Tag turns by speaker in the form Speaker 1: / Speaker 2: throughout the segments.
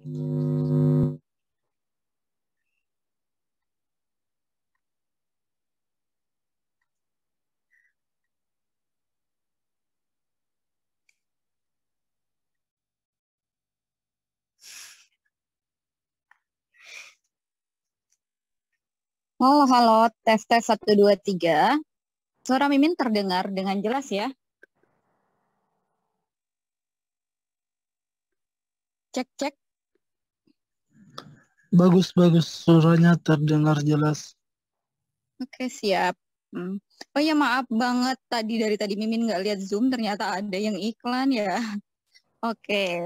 Speaker 1: Halo, halo, tes tes 1 2 3. Suara Mimin terdengar dengan jelas ya? Cek cek.
Speaker 2: Bagus, bagus. Suaranya terdengar jelas.
Speaker 1: Oke, siap. Oh ya, maaf banget dari tadi Mimin nggak lihat Zoom, ternyata ada yang iklan ya. Oke,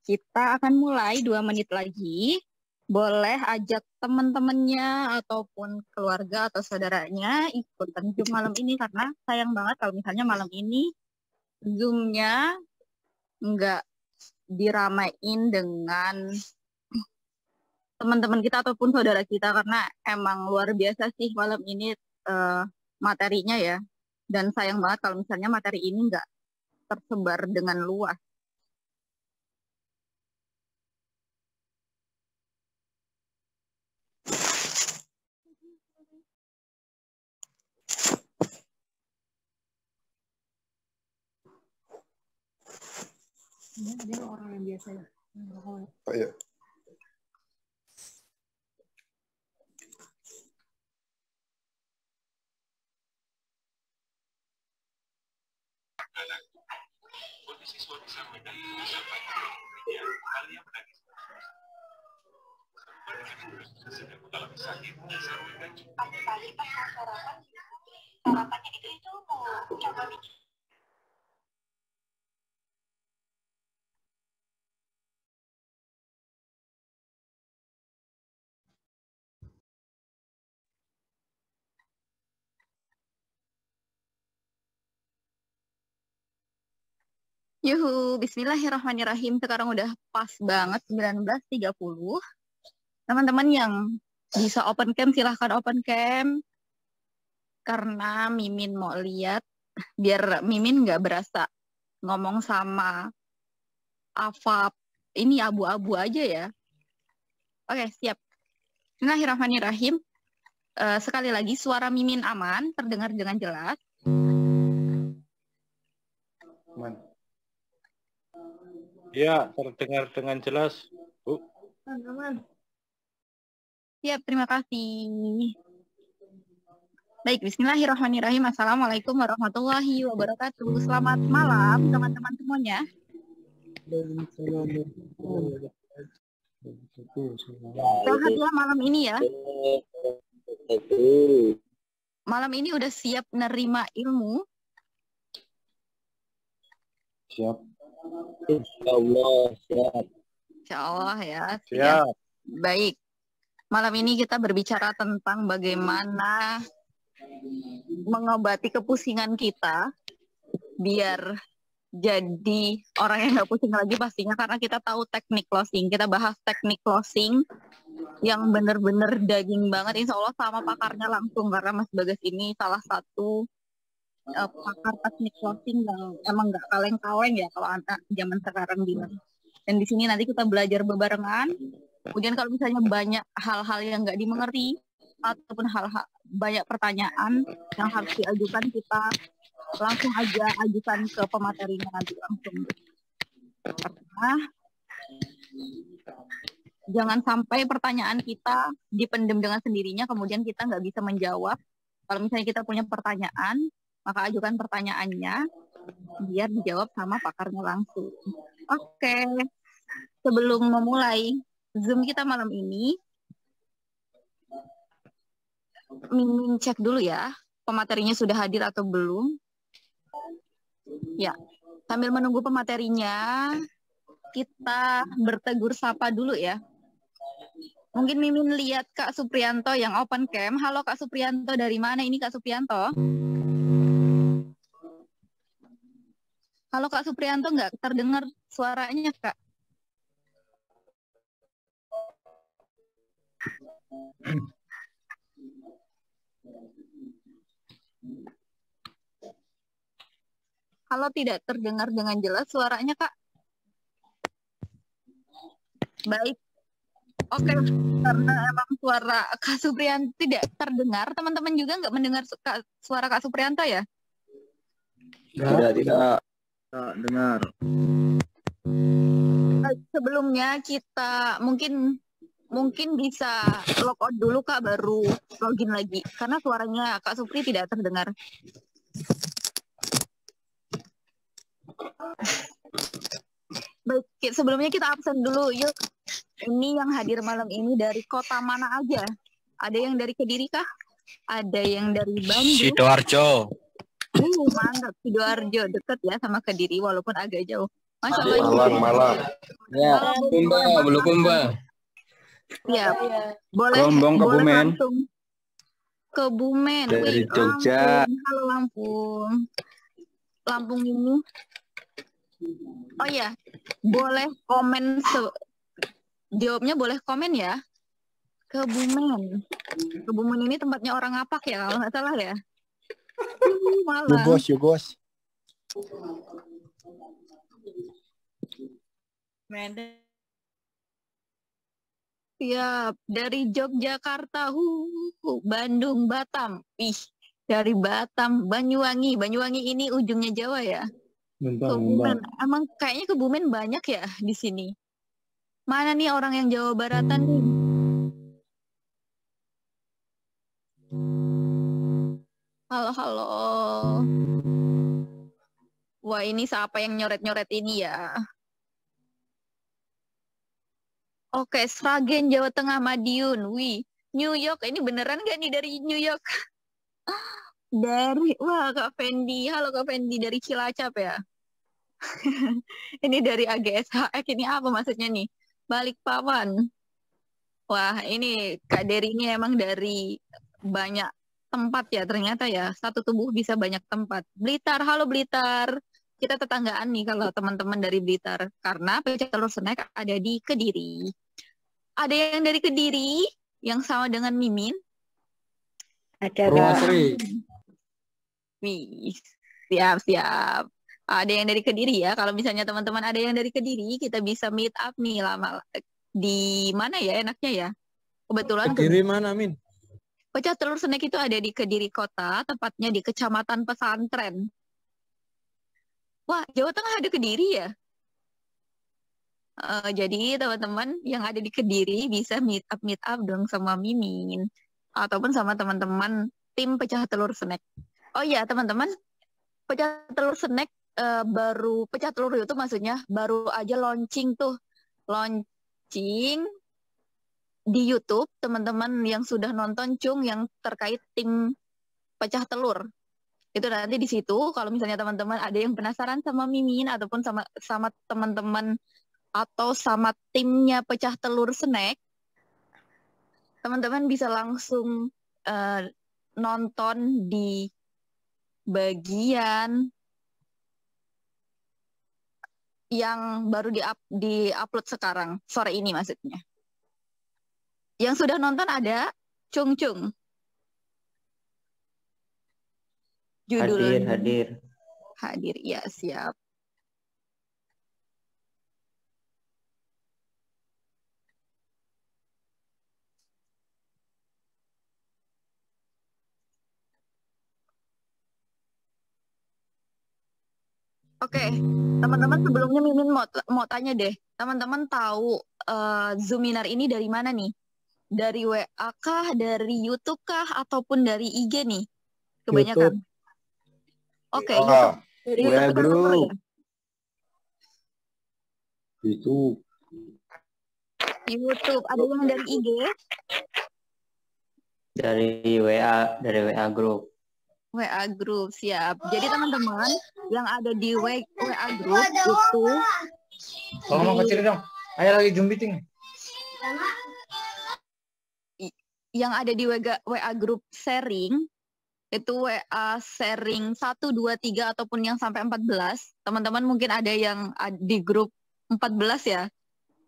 Speaker 1: kita akan mulai 2 menit lagi. Boleh ajak teman-temannya ataupun keluarga atau saudaranya ikutan Zoom malam ini, karena sayang banget kalau misalnya malam ini Zoom-nya nggak diramain dengan teman-teman kita ataupun saudara kita, karena emang luar biasa sih malam ini eh, materinya ya. Dan sayang banget kalau misalnya materi ini nggak tersebar dengan luas. Dia orang yang biasa ya.
Speaker 3: Oh iya.
Speaker 4: Siswa disampaikan hal yang menangis. Sedang mengalami sakit pagi-pagi pas mau sarapannya itu mau coba bikin.
Speaker 1: Yuhu, bismillahirrahmanirrahim. Sekarang udah pas banget 19.30. Teman-teman yang bisa open cam silahkan open cam. Karena Mimin mau lihat, biar Mimin nggak berasa ngomong sama Afab. Ini abu-abu aja ya. Oke, siap. Bismillahirrahmanirrahim. Sekali lagi suara Mimin aman, terdengar dengan jelas.
Speaker 3: Man.
Speaker 4: Ya, terdengar dengan jelas, Bu.
Speaker 1: Aman. Siap, terima kasih. Baik, bismillahirrahmanirrahim. Assalamualaikum warahmatullahi wabarakatuh. Selamat malam, teman-teman semuanya. Sehat ya malam ini ya. Malam ini udah siap nerima ilmu?
Speaker 3: Siap.
Speaker 5: Insyaallah siap.
Speaker 1: Insyaallah ya.
Speaker 4: Siap.
Speaker 1: Baik. Malam ini kita berbicara tentang bagaimana mengobati kepusingan kita biar jadi orang yang nggak pusing lagi pastinya, karena kita tahu teknik closing. Kita bahas teknik closing yang bener-bener daging banget, insya Allah sama pakarnya langsung, karena Mas Bagas ini salah satu pakar teknik closing yang emang nggak kaleng-kaleng ya kalau anak zaman sekarang bilang. Dan di sini nanti kita belajar bebarengan. Kemudian kalau misalnya banyak hal-hal yang nggak dimengerti ataupun hal-hal banyak pertanyaan yang harus diajukan, kita langsung aja ajukan ke pematerinya nanti langsung. Karena jangan sampai pertanyaan kita dipendam dengan sendirinya, kemudian kita nggak bisa menjawab. Kalau misalnya kita punya pertanyaan, maka ajukan pertanyaannya biar dijawab sama pakarnya langsung. Oke, sebelum memulai Zoom kita malam ini, Mimin cek dulu ya, pematerinya sudah hadir atau belum. Ya, sambil menunggu pematerinya, kita bertegur sapa dulu ya. Mungkin Mimin lihat Kak Supriyanto yang open cam. Halo Kak Supriyanto, dari mana ini Kak Supriyanto? Halo Kak Supriyanto, nggak terdengar suaranya Kak? Halo, tidak terdengar dengan jelas suaranya Kak. Baik. Oke, karena emang suara Kak Supriyanto tidak terdengar, teman-teman juga nggak mendengar suara Kak Supriyanto ya?
Speaker 5: Tidak. Dengar.
Speaker 1: Sebelumnya kita mungkin bisa log out dulu Kak, baru login lagi karena suaranya Kak Supri tidak terdengar. Baik, sebelumnya kita absen dulu yuk. Ini yang hadir malam ini dari kota mana aja? Ada yang dari Kediri kah? Ada yang dari Bandung?
Speaker 6: Sidoarjo.
Speaker 1: Mantap, Sidoarjo dekat ya sama Kediri walaupun agak jauh. Masya
Speaker 3: Malang,
Speaker 1: Allah.
Speaker 3: Malang.
Speaker 5: Ya, Bulukumba.
Speaker 1: Ya, boleh.
Speaker 5: Gombong,
Speaker 1: boleh
Speaker 5: Kebumen.
Speaker 1: langsung. Kebumen.
Speaker 5: Dari
Speaker 1: Wih,
Speaker 5: Jogja.
Speaker 1: Lampung. Halo Lampung. Lampung ini. Oh ya, boleh komen. Jawabnya boleh komen ya. Kebumen. Kebumen ini tempatnya orang Apak ya kalau nggak salah ya. Malang.
Speaker 3: Yugos.
Speaker 1: Medan. Siap, dari Yogyakarta, Bandung, Batam, dari Batam, Banyuwangi ini ujungnya Jawa ya. Kebumen, emang kayaknya Kebumen banyak ya di sini. Mana nih orang yang Jawa Baratan nih? Halo. Wah, ini siapa yang nyoret-nyoret ini ya? Oke, Sragen, Jawa Tengah, Madiun. Wih, New York. Ini beneran gak nih dari New York? Wah, Kak Fendi. Halo Kak Fendi, dari Cilacap ya? Ini dari AGSHX. Ini apa maksudnya nih? Balikpapan. Wah, ini Kak Dery ini emang dari banyak tempat ya ternyata ya. Satu tubuh bisa banyak tempat. Blitar, halo Blitar. Kita tetanggaan nih kalau teman-teman dari Blitar. Karena pecel telur snack ada di Kediri. Ada yang dari Kediri yang sama dengan Mimin?
Speaker 7: Ada Kak.
Speaker 1: Wih, siap. Ada yang dari Kediri ya. Kalau misalnya teman-teman ada yang dari Kediri, kita bisa meet up nih lama di mana ya enaknya ya? Kebetulan
Speaker 5: Kediri mana, Min?
Speaker 1: pecel telur snack itu ada di Kediri Kota, tepatnya di Kecamatan Pesantren. Wah, Jawa Tengah ada Kediri ya? Jadi teman-teman yang ada di Kediri bisa meet up dong sama Mimin ataupun sama teman-teman tim pecah telur snack. Oh iya teman-teman, pecah telur snack pecah telur itu maksudnya baru aja launching di YouTube. Teman-teman yang sudah nonton Cung yang terkait tim pecah telur. Itu nanti di situ kalau misalnya teman-teman ada yang penasaran sama Mimin ataupun sama teman-teman atau sama timnya pecah telur snack, teman-teman bisa langsung nonton di bagian yang baru di-upload sekarang, sore ini maksudnya. Yang sudah nonton ada Cung. Judul Hadir, ya siap. Oke, teman-teman sebelumnya Mimin mau tanya deh, teman-teman tahu Zoominar ini dari mana nih? Dari WA kah, dari YouTube kah, ataupun dari IG nih? Kebanyakan. Oke, YouTube. Dari
Speaker 5: WA Group.
Speaker 1: YouTube. Ada yang dari IG?
Speaker 5: Dari WA Group.
Speaker 1: WA Group, siap. Jadi teman-teman yang ada di WA Group itu
Speaker 4: Tolong kecil dong. Ayo lagi Zoom meeting.
Speaker 1: Yang ada di WA Group sharing itu WA sharing 1, 2, 3 ataupun yang sampai 14. Teman-teman mungkin ada yang di grup 14 ya.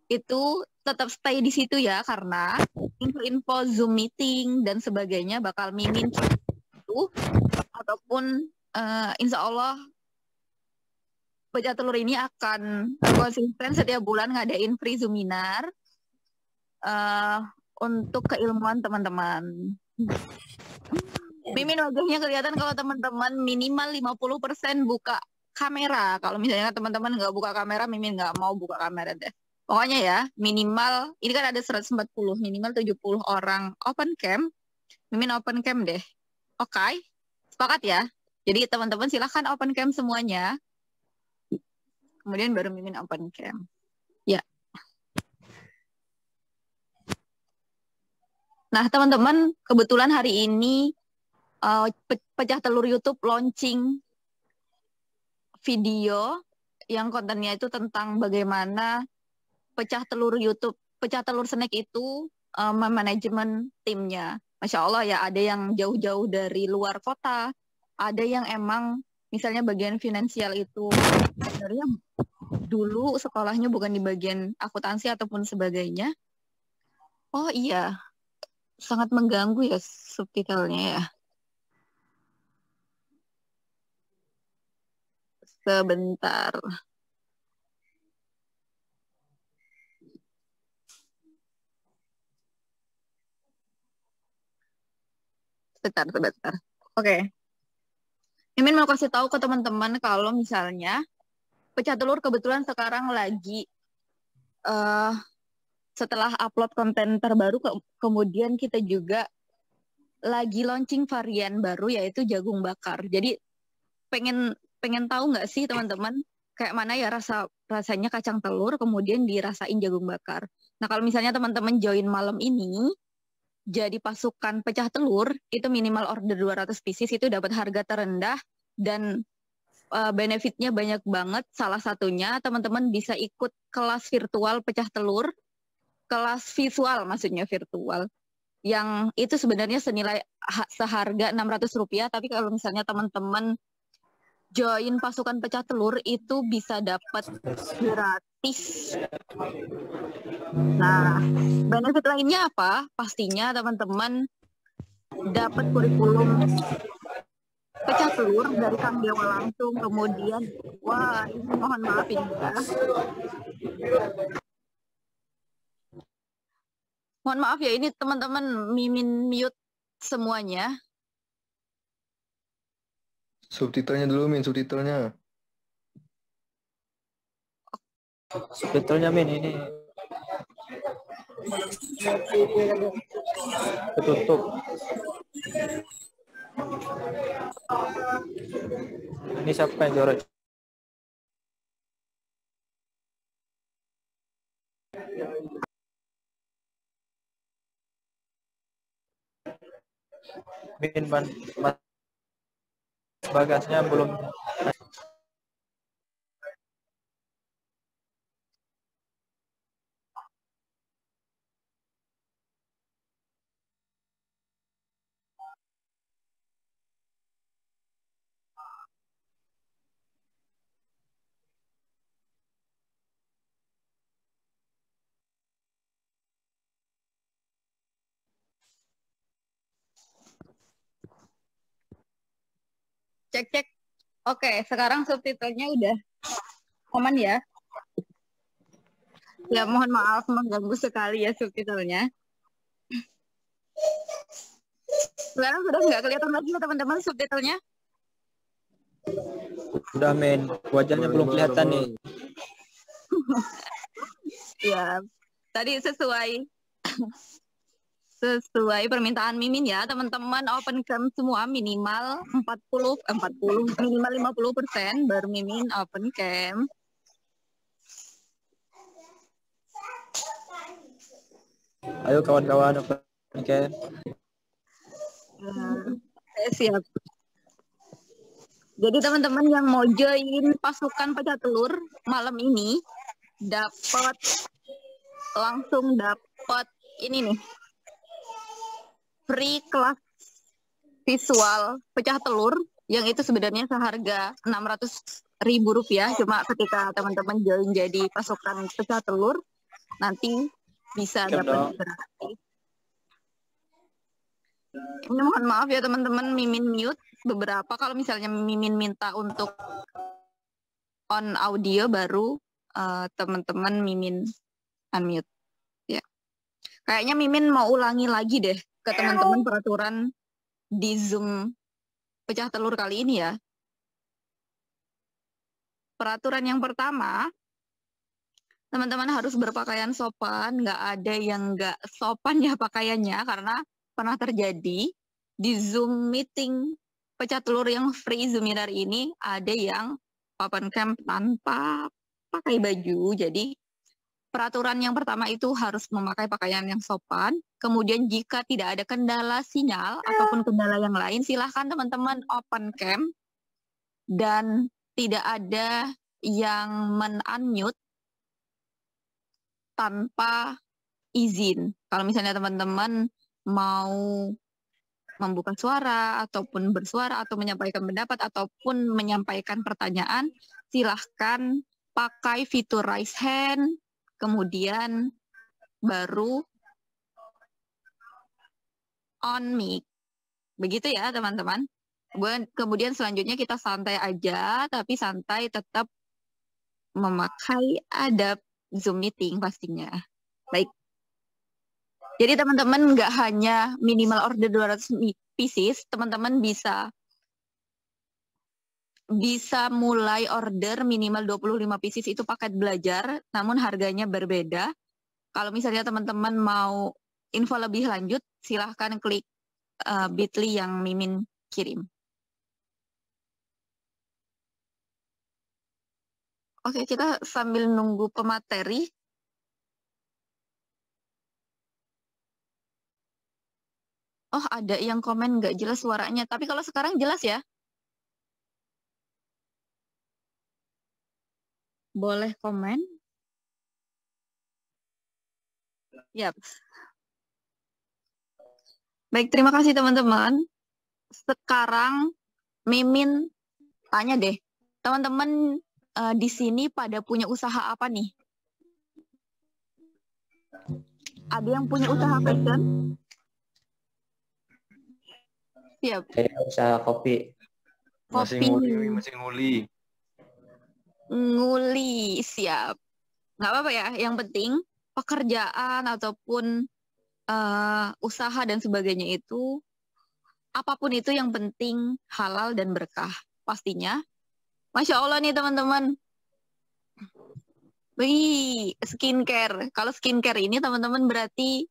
Speaker 1: Itu tetap stay di situ ya karena info-info Zoom meeting dan sebagainya bakal Mimin itu ataupun insya Allah pecah telur ini akan konsisten setiap bulan ngadain free Zoominar eh, untuk keilmuan teman-teman. Mimin wajahnya kelihatan kalau teman-teman minimal 50% buka kamera. Kalau misalnya teman-teman nggak buka kamera, Mimin nggak mau buka kamera deh. Pokoknya ya, minimal, ini kan ada 140, minimal 70 orang open cam, Mimin open cam deh. Oke, sepakat ya? Jadi teman-teman silahkan open cam semuanya. Kemudian baru Mimin open cam. Ya. Nah, teman-teman, kebetulan hari ini Pecah Telur YouTube launching video yang kontennya itu tentang bagaimana Pecah Telur YouTube, Pecah Telur Snack itu manajemen timnya. Masya Allah ya, ada yang jauh-jauh dari luar kota, ada yang emang misalnya bagian finansial itu sebenarnya dulu sekolahnya bukan di bagian akuntansi ataupun sebagainya. Oh iya, sangat mengganggu ya subtitlenya ya. Sebentar. Sebentar. Oke. Mimin mau kasih tahu ke teman-teman kalau misalnya Pecah Telur kebetulan sekarang lagi setelah upload konten terbaru, kemudian kita juga lagi launching varian baru yaitu jagung bakar. Jadi pengen tahu nggak sih teman-teman kayak mana ya rasanya kacang telur kemudian dirasain jagung bakar. Nah kalau misalnya teman-teman join malam ini jadi pasukan Pecah Telur itu minimal order 200 pieces itu dapat harga terendah dan benefitnya banyak banget. Salah satunya teman-teman bisa ikut kelas virtual Pecah Telur, kelas visual maksudnya virtual, yang itu sebenarnya senilai seharga Rp600, tapi kalau misalnya teman-teman join pasukan Pecah Telur itu bisa dapat gratis. Nah, benefit lainnya apa? Pastinya teman-teman dapat kurikulum Pecah Telur dari Kang Dewa langsung. Kemudian, wah ini mohon maaf ini ya. Mohon maaf ya, ini teman-teman Mimin mute semuanya.
Speaker 3: Subtitlenya dulu, Min, subtitlenya.
Speaker 5: Subtitlenya Min ini ketutup. Ini siapa yang jorok? Min bagasnya belum.
Speaker 1: Cek. Oke, sekarang subtitlenya udah aman ya. Ya mohon maaf mengganggu sekali ya subtitlenya. Sekarang sudah nggak kelihatan lagi ya teman-teman subtitlenya?
Speaker 5: Udah Min, wajahnya belum kelihatan nih.
Speaker 1: Ya, tadi sesuai permintaan Mimin ya, teman-teman open cam semua minimal 40 minimal 50% baru Mimin open cam.
Speaker 5: Ayo kawan-kawan open cam.
Speaker 1: Siap. Jadi teman-teman yang mau join pasukan Pecah Telur malam ini langsung dapat ini nih. Free kelas visual Pecah Telur yang itu sebenarnya seharga Rp600.000, cuma ketika teman-teman join jadi pasukan Pecah Telur nanti bisa dapat gratis. Ini mohon maaf ya teman-teman, Mimin mute beberapa. Kalau misalnya Mimin minta untuk on audio baru teman-teman Mimin unmute ya. Kayaknya Mimin mau ulangi lagi deh ke teman-teman peraturan di Zoom pecah telur kali ini ya. Peraturan yang pertama, teman-teman harus berpakaian sopan, nggak ada yang nggak sopan ya pakaiannya, karena pernah terjadi di Zoom meeting pecah telur yang free Zoominar ini, ada yang open camp tanpa pakai baju. Jadi peraturan yang pertama itu harus memakai pakaian yang sopan. Kemudian jika tidak ada kendala sinyal ataupun kendala yang lain, silahkan teman-teman open cam dan tidak ada yang men-unmute tanpa izin. Kalau misalnya teman-teman mau membuka suara ataupun bersuara atau menyampaikan pendapat ataupun menyampaikan pertanyaan, silahkan pakai fitur raise hand, kemudian baru on mic. Begitu ya teman-teman. Kemudian selanjutnya kita santai aja, tapi santai tetap memakai adab Zoom meeting pastinya. Baik. Jadi teman-teman nggak hanya minimal order 200 pieces, teman-teman bisa mulai order minimal 25 pieces, itu paket belajar, namun harganya berbeda. Kalau misalnya teman-teman mau info lebih lanjut, silahkan klik bit.ly yang Mimin kirim. Oke, kita sambil nunggu pemateri. Oh, ada yang komen nggak jelas suaranya. Tapi kalau sekarang jelas ya? Boleh komen? Yap. Baik, terima kasih teman-teman. Sekarang Mimin tanya deh. Teman-teman di sini pada punya usaha apa nih? Ada yang punya usaha fashion? Siap.
Speaker 4: Saya usaha kopi.
Speaker 3: Masih
Speaker 1: Kopi.
Speaker 3: nguli, masih nguli.
Speaker 1: Nguli, siap. Nggak apa-apa ya, yang penting pekerjaan ataupun usaha dan sebagainya itu, apapun itu yang penting halal dan berkah. Pastinya. Masya Allah nih teman-teman. Wih, skincare. Kalau skincare ini teman-teman berarti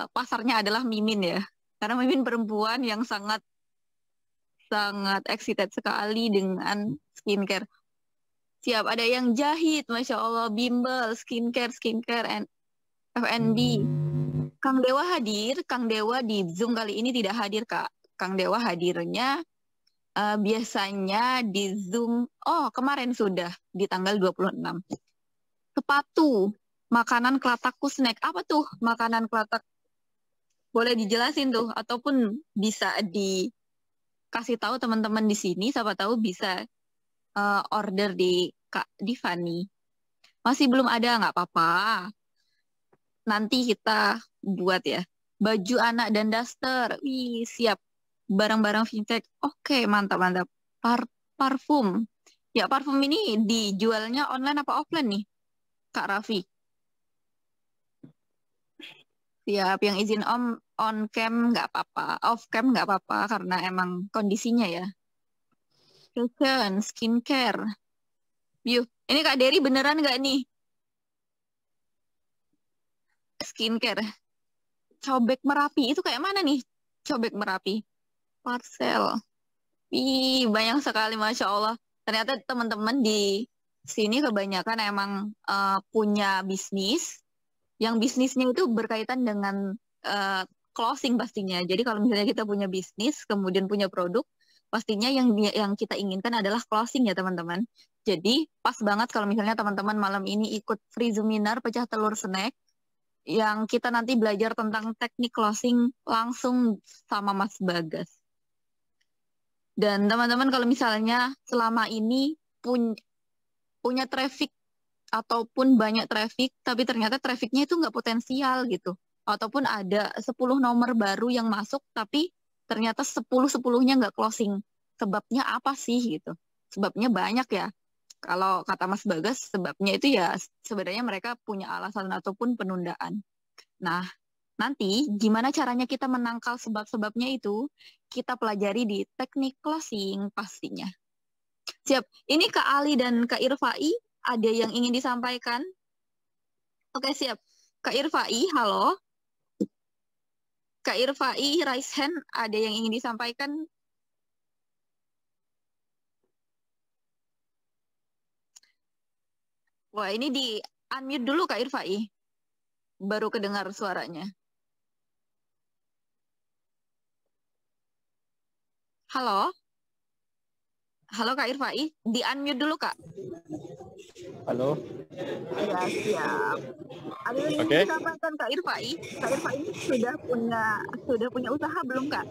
Speaker 1: pasarnya adalah Mimin ya. Karena Mimin perempuan yang sangat excited sekali dengan skincare. Siap, ada yang jahit, Masya Allah, bimbel, skincare, and F&B. Kang Dewa hadir, Kang Dewa di Zoom kali ini tidak hadir, Kak. Kang Dewa hadirnya biasanya di Zoom, kemarin sudah, di tanggal 26. Sepatu, makanan kelataku snack. Apa tuh makanan kelatak? Boleh dijelasin tuh, ataupun bisa dikasih tahu teman-teman di sini, siapa tahu bisa order di Kak Divani. Masih belum ada, nggak apa-apa. Nanti kita buat ya. Baju anak dan daster. Wih, siap. Barang-barang vintage. Oke, mantap. Parfum. Ya, parfum ini dijualnya online apa offline nih, Kak Raffi? Siap, yang izin on cam nggak apa-apa. Off cam nggak apa-apa, karena emang kondisinya ya. Fashion, skincare. Yuk, ini Kak Dery beneran nggak nih? Skincare. Cobek Merapi, itu kayak mana nih? Cobek Merapi. Parcel. Ih, banyak sekali, Masya Allah. Ternyata teman-teman di sini kebanyakan emang punya bisnis. Yang bisnisnya itu berkaitan dengan closing pastinya. Jadi kalau misalnya kita punya bisnis, kemudian punya produk, pastinya yang kita inginkan adalah closing ya teman-teman. Jadi pas banget kalau misalnya teman-teman malam ini ikut free Zoominar pecah telur snack, yang kita nanti belajar tentang teknik closing langsung sama Mas Bagas. Dan teman-teman kalau misalnya selama ini punya traffic ataupun banyak traffic, tapi ternyata trafficnya itu nggak potensial gitu. Ataupun ada 10 nomor baru yang masuk, tapi ternyata 10-10-nya nggak closing. Sebabnya apa sih gitu? Sebabnya banyak ya. Kalau kata Mas Bagas, sebabnya itu ya sebenarnya mereka punya alasan ataupun penundaan. Nah, Nanti gimana caranya kita menangkal sebab-sebabnya itu kita pelajari di teknik closing pastinya. Siap. Ini Kak Ali dan Kak Irfai ada yang ingin disampaikan? Oke, siap. Kak Irfai, halo. Kak Irfai, raise hand, ada yang ingin disampaikan? Wah, ini di unmute dulu Kak Irfai. Baru kedengar suaranya. Halo? Halo Kak Irfai, di unmute dulu Kak.
Speaker 5: Halo.
Speaker 1: Ya, siap. Ada yang ingin disampaikan Kak Irfai? Kak Irfai ini sudah punya usaha belum Kak?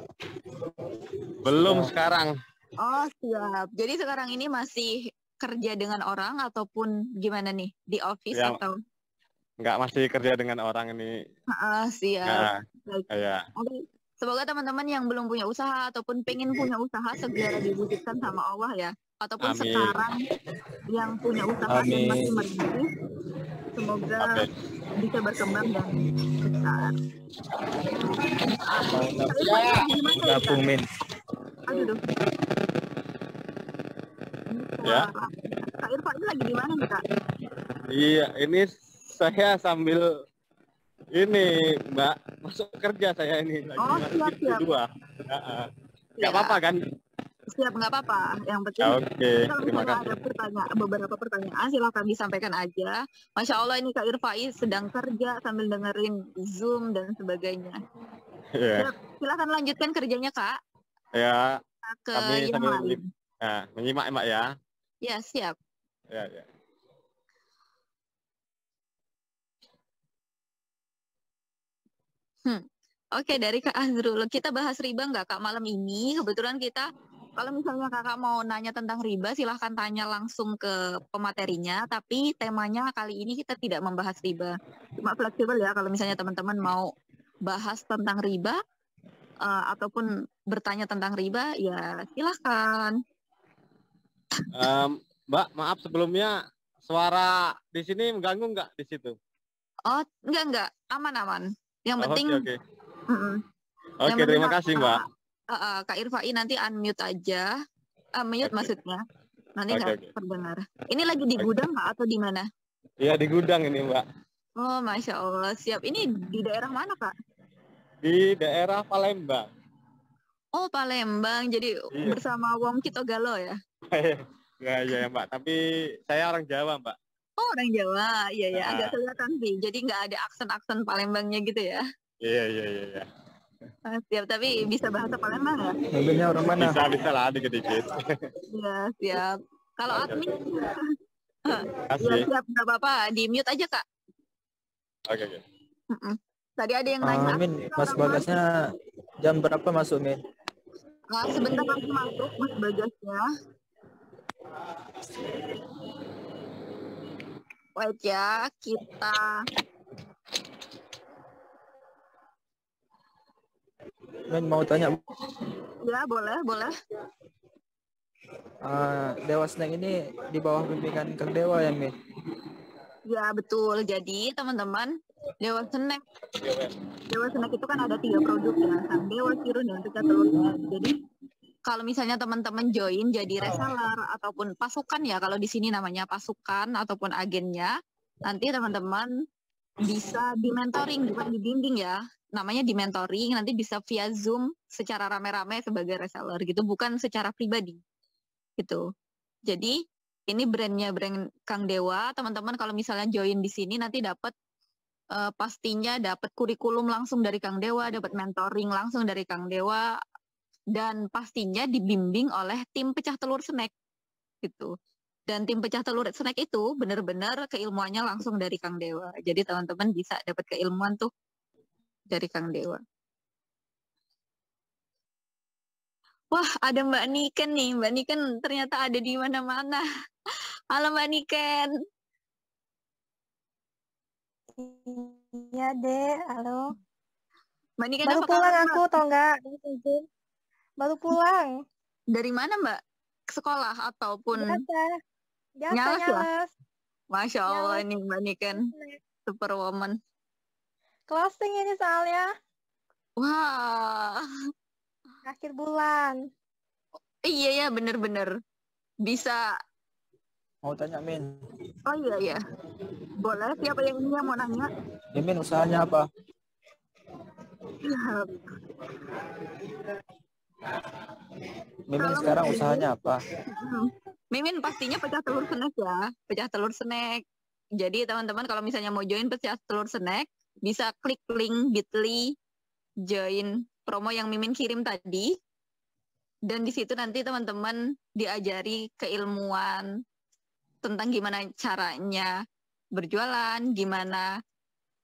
Speaker 3: Belum sekarang.
Speaker 1: Oh, siap. Jadi sekarang ini masih kerja dengan orang ataupun gimana nih? Di office
Speaker 3: Ya,
Speaker 1: atau?
Speaker 3: Nggak, masih kerja dengan orang ini.
Speaker 1: Siap.
Speaker 3: Nah, ya.
Speaker 1: Oke. Semoga teman-teman yang belum punya usaha ataupun pengen punya usaha segera diwujudkan sama Allah ya. Ataupun
Speaker 3: Amin.
Speaker 1: sekarang yang punya usaha dan masih merintis, semoga bisa berkembang dan besar.
Speaker 5: Gabung Min.
Speaker 1: Aduh.
Speaker 3: Ya.
Speaker 1: Kak Irfan ini lagi di mana nih Kak?
Speaker 3: Iya, ini saya sambil ini Mbak masuk kerja saya ini lagi
Speaker 1: siap.
Speaker 3: kedua. Nggak apa-apa kan?
Speaker 1: Siap, nggak apa-apa. Yang penting
Speaker 3: Oke,
Speaker 1: kalau
Speaker 3: terima
Speaker 1: misalnya
Speaker 3: kasih.
Speaker 1: ada beberapa pertanyaan, silakan disampaikan aja. Masya Allah ini Kak Irfai sedang kerja sambil dengerin Zoom dan sebagainya.
Speaker 3: Ya.
Speaker 1: Siap, silakan lanjutkan kerjanya Kak.
Speaker 3: Ya,
Speaker 1: Ke
Speaker 3: kami
Speaker 1: yang
Speaker 3: sambil
Speaker 1: lain.
Speaker 3: menyimak Mbak ya.
Speaker 1: Ya, siap.
Speaker 3: Ya.
Speaker 1: Oke, dari Kak Azrul, kita bahas riba nggak Kak malam ini? Kebetulan kita, kalau misalnya Kakak mau nanya tentang riba, silahkan tanya langsung ke pematerinya. Tapi temanya kali ini kita tidak membahas riba. Cuma fleksibel ya, kalau misalnya teman-teman mau bahas tentang riba, ataupun bertanya tentang riba, ya silahkan.
Speaker 3: Mbak, maaf sebelumnya suara di sini mengganggu nggak di situ?
Speaker 1: Oh, enggak, aman-aman. Yang penting.
Speaker 3: Oke. Oke, terima kasih Mbak.
Speaker 1: Kak Irfai nanti unmute aja, mute maksudnya. Nanti nggak terdengar. Ini lagi di gudang Kak atau di mana?
Speaker 3: Iya, di gudang ini Mbak.
Speaker 1: Oh, Masya Allah, siap. Ini di daerah mana Kak?
Speaker 3: Di daerah Palembang.
Speaker 1: Oh, Palembang. Jadi bersama Wong Kitogalo ya?
Speaker 3: Ya Mbak, tapi saya orang Jawa Mbak.
Speaker 1: Oh, orang Jawa. Iya, agak kelihatan sih. Jadi nggak ada aksen-aksen Palembangnya gitu ya?
Speaker 3: Iya.
Speaker 1: Siap, tapi bisa bahasa Palembang ya?
Speaker 5: Mobilnya orang mana?
Speaker 3: Bisa lah, dikit-dikit.
Speaker 1: Iya, siap. Kalau admin?
Speaker 3: Kasih.
Speaker 1: Ya, siap, nggak apa-apa. Di mute aja Kak.
Speaker 3: Oke.
Speaker 1: Tadi ada yang nanya.
Speaker 5: Min, Mas Bagasnya jam berapa masuk Min?
Speaker 1: Sebentar lagi masuk Mas Bagasnya. Wait ya, kita
Speaker 5: Min mau tanya.
Speaker 1: ya boleh.
Speaker 5: Dewa Snack ini di bawah bimbingan Kang Dewa ya Min?
Speaker 1: Ya betul. Jadi teman-teman, Dewa Snack itu kan ada 3 produk ya, Kang Dewa, Kirun, dan Pecah Telurnya. Jadi kalau misalnya teman-teman join jadi reseller ataupun pasukan ya, kalau di sini namanya pasukan ataupun agennya, nanti teman-teman bisa di mentoring, bukan dibimbing ya, namanya di mentoring, nanti bisa via Zoom secara rame-rame sebagai reseller gitu, bukan secara pribadi gitu. Jadi ini brand Kang Dewa, teman-teman kalau misalnya join di sini nanti dapat pastinya dapat kurikulum langsung dari Kang Dewa, dapat mentoring langsung dari Kang Dewa, dan pastinya dibimbing oleh tim Pecah Telur Snack gitu. Dan tim Pecah Telur Snack itu benar-benar keilmuannya langsung dari Kang Dewa. Jadi teman-teman bisa dapat keilmuan tuh dari Kang Dewa. Wah, ada Mbak Niken nih. Mbak Niken ternyata ada di mana-mana. Halo Mbak Niken.
Speaker 6: Iya deh, halo.
Speaker 1: Mbak Niken
Speaker 6: baru
Speaker 1: apa
Speaker 6: pulang
Speaker 1: kabar,
Speaker 6: aku, tau nggak? Baru pulang.
Speaker 1: Dari mana Mbak? Sekolah ataupun?
Speaker 6: Biasa
Speaker 1: Nyales ya?
Speaker 6: nyales.
Speaker 1: Masya Allah
Speaker 6: Nyales.
Speaker 1: ini Mbak Niken, superwoman.
Speaker 6: closing ini soalnya
Speaker 1: Wah,
Speaker 6: akhir bulan.
Speaker 1: iya ya bener-bener bisa.
Speaker 5: Mau tanya Min.
Speaker 1: Oh iya ya, boleh. Siapa yang ini yang mau nanya?
Speaker 5: Ya, Min, usahanya apa? Mimin
Speaker 1: Kalau
Speaker 5: sekarang
Speaker 1: Mimin,
Speaker 5: usahanya apa?
Speaker 1: Mimin pastinya pecah telur snack ya, pecah telur snack. Jadi teman-teman kalau misalnya mau join pecah telur snack, bisa klik link bit.ly join promo yang Mimin kirim tadi. Dan di situ nanti teman-teman diajari keilmuan tentang gimana caranya berjualan, gimana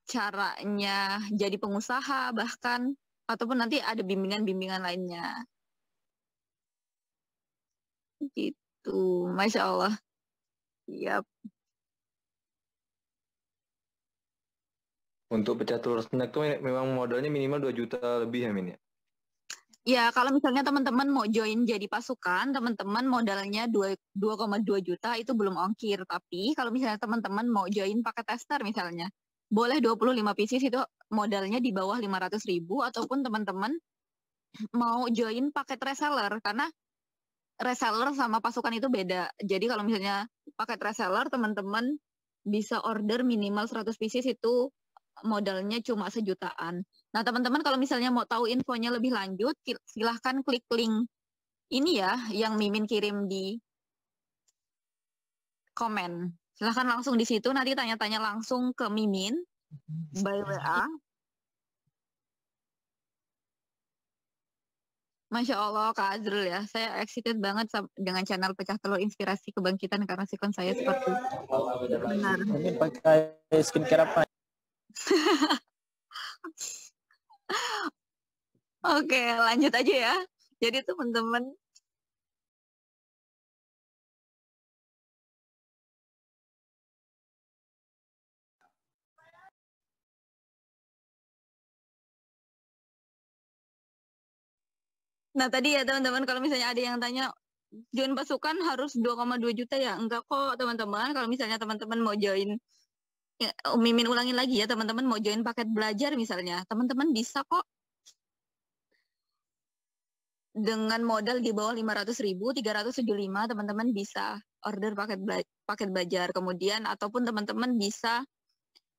Speaker 1: caranya jadi pengusaha bahkan, ataupun nanti ada bimbingan-bimbingan lainnya. Gitu, Masya Allah. Yap.
Speaker 8: Untuk pecah telur snack tuh memang modalnya minimal 2 juta lebih ya Min ya?
Speaker 1: Ya, kalau misalnya teman-teman mau join jadi pasukan, teman-teman modalnya 2,2 juta itu belum ongkir. Tapi kalau misalnya teman-teman mau join pakai tester misalnya, boleh 25 pieces itu modalnya di bawah 500.000, ataupun teman-teman mau join paket reseller, karena reseller sama pasukan itu beda. Jadi kalau misalnya paket reseller, teman-teman bisa order minimal 100 pieces itu modalnya cuma 1 jutaan. Nah, teman-teman kalau misalnya mau tahu infonya lebih lanjut, silahkan klik link ini ya, yang Mimin kirim di komen. Silahkan langsung di situ, nanti tanya-tanya langsung ke Mimin by WA. Masya Allah, Kak Azrul ya. Saya excited banget dengan channel Pecah Telur Inspirasi Kebangkitan karena sikon saya seperti benar.
Speaker 5: Mimin pakai skincare apa?
Speaker 1: Oke, lanjut aja ya. Jadi teman-teman, nah tadi ya teman-teman, kalau misalnya ada yang tanya, join pasukan harus 2,2 juta ya? Enggak kok teman-teman. Kalau misalnya teman-teman mau join, ya, Mimin ulangin lagi ya, teman-teman mau join paket belajar misalnya, teman-teman bisa kok dengan modal di bawah 500.000, 375, teman-teman bisa order paket belajar. Kemudian ataupun teman-teman bisa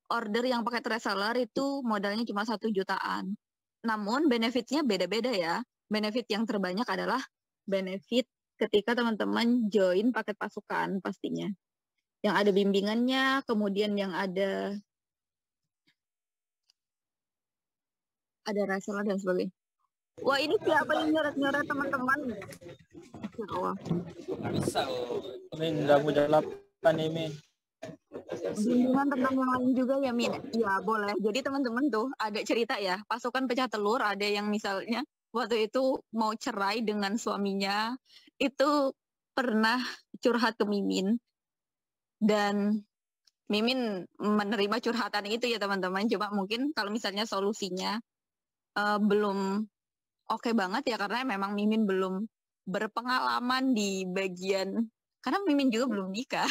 Speaker 1: order yang paket reseller itu modalnya cuma 1 jutaan. Namun benefitnya beda-beda ya. Benefit yang terbanyak adalah benefit ketika teman-teman join paket pasukan pastinya. Yang ada bimbingannya, kemudian yang ada reseller dan sebagainya. Wah, ini siapa yang nyoret-nyoret teman-teman? Ya Allah.
Speaker 5: Bisa. Min, udah mau jalapan nih, Min.
Speaker 1: Bimbingan tentang yang lain juga ya, Min? Ya, boleh. Jadi teman-teman tuh ada cerita ya, pasukan pecah telur, ada yang misalnya waktu itu mau cerai dengan suaminya, itu pernah curhat ke Mimin. Dan Mimin menerima curhatan itu ya teman-teman. Cuma mungkin kalau misalnya solusinya belum oke banget ya, karena memang Mimin belum berpengalaman di bagian, karena Mimin juga belum nikah.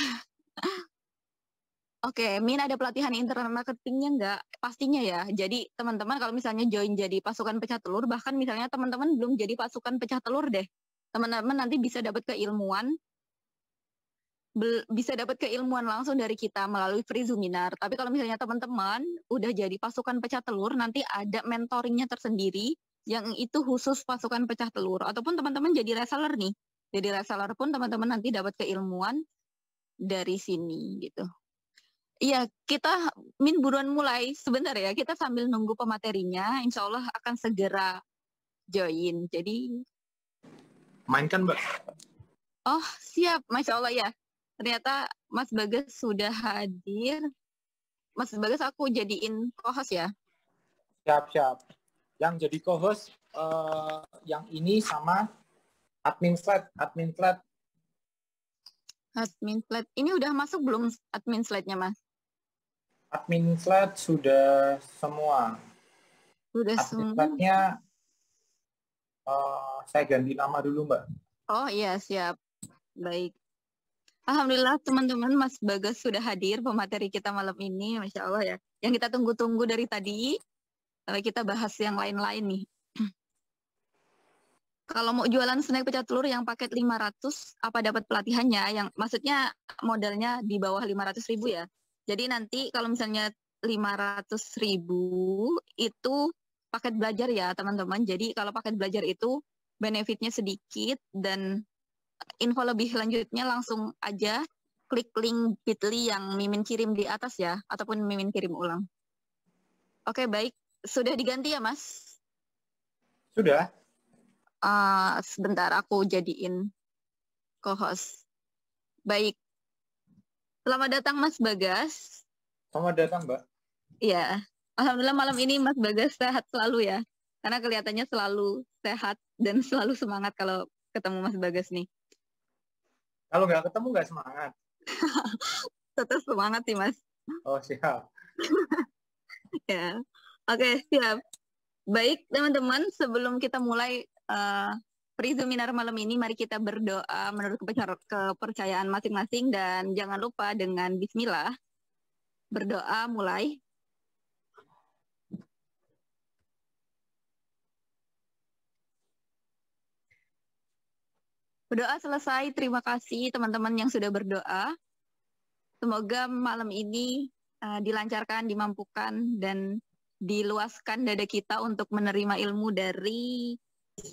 Speaker 1: Oke, Min ada pelatihan internet marketingnya nggak? Pastinya ya. Jadi teman-teman kalau misalnya join jadi pasukan pecah telur, bahkan misalnya teman-teman belum jadi pasukan pecah telur deh, teman-teman nanti bisa dapat keilmuan langsung dari kita melalui free Zoominar. Tapi kalau misalnya teman-teman udah jadi pasukan pecah telur, nanti ada mentoringnya tersendiri yang itu khusus pasukan pecah telur. Ataupun teman-teman jadi reseller nih. Jadi reseller pun teman-teman nanti dapat keilmuan dari sini gitu. Iya, kita Min buruan mulai sebentar ya. Kita sambil nunggu pematerinya, insya Allah akan segera join. Jadi
Speaker 4: Mainkan, Mbak.
Speaker 1: oh siap, Masya Allah ya. Ternyata Mas Bagas sudah hadir. Mas Bagas aku jadiin co-host ya.
Speaker 4: Siap. Yang jadi co-host yang ini sama admin flat.
Speaker 1: Admin flat. Ini udah masuk belum admin slide-nya, Mas?
Speaker 4: Admin flat sudah semua.
Speaker 1: Sudah
Speaker 4: Admin
Speaker 1: semua.
Speaker 4: flat-nya saya ganti nama dulu, Mbak.
Speaker 1: Oh iya, siap. Baik. Alhamdulillah teman-teman, Mas Bagas sudah hadir pemateri kita malam ini. Masya Allah ya. Yang kita tunggu-tunggu dari tadi. kita bahas yang lain-lain nih. Kalau mau jualan snack pecah telur yang paket 500, apa dapat pelatihannya? Yang maksudnya modalnya di bawah 500.000 ya. Jadi nanti kalau misalnya 500.000 itu paket belajar ya teman-teman. Jadi kalau paket belajar itu benefitnya sedikit dan info lebih lanjutnya langsung aja klik link Bitly yang Mimin kirim di atas ya, ataupun Mimin kirim ulang. Oke, baik. Sudah diganti ya, Mas?
Speaker 4: Sudah.
Speaker 1: Sebentar aku jadiin co-host. Baik. Selamat datang Mas Bagas.
Speaker 4: Selamat datang, Mbak.
Speaker 1: Iya. Alhamdulillah malam ini Mas Bagas sehat selalu ya. Karena kelihatannya selalu sehat dan selalu semangat kalau ketemu Mas Bagas nih.
Speaker 4: Kalau nggak ketemu nggak semangat.
Speaker 1: Tetap semangat sih, Mas.
Speaker 4: Oh, siap.
Speaker 1: Ya. Oke, siap. Baik, teman-teman, sebelum kita mulai pre-seminar malam ini, mari kita berdoa menurut kepercayaan masing-masing dan jangan lupa dengan bismillah. Berdoa mulai. Berdoa selesai, terima kasih teman-teman yang sudah berdoa. Semoga malam ini dilancarkan, dimampukan, dan diluaskan dada kita untuk menerima ilmu dari,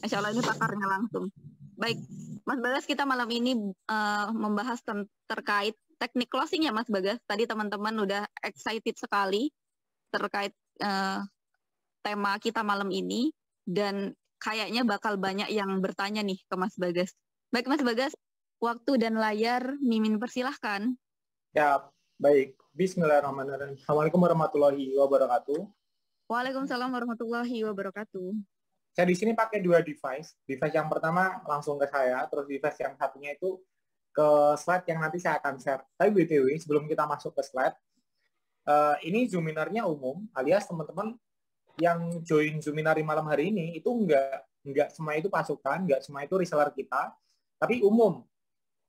Speaker 1: insya Allah ini pakarnya langsung. Baik, Mas Bagas, kita malam ini membahas terkait teknik closing ya Mas Bagas. Tadi teman-teman udah excited sekali terkait tema kita malam ini, dan kayaknya bakal banyak yang bertanya nih ke Mas Bagas. Baik Mas Bagas, waktu dan layar Mimin persilahkan.
Speaker 4: Ya, baik. Bismillahirrahmanirrahim. Assalamualaikum warahmatullahi wabarakatuh.
Speaker 1: Waalaikumsalam warahmatullahi wabarakatuh.
Speaker 4: Saya di sini pakai dua device. Device yang pertama langsung ke saya, terus device yang satunya itu ke slide yang nanti saya akan share. Tapi BTW, sebelum kita masuk ke slide, ini Zoominarnya umum, alias teman-teman yang join Zoominar malam hari ini itu nggak semua itu pasukan, nggak semua itu reseller kita, tapi umum.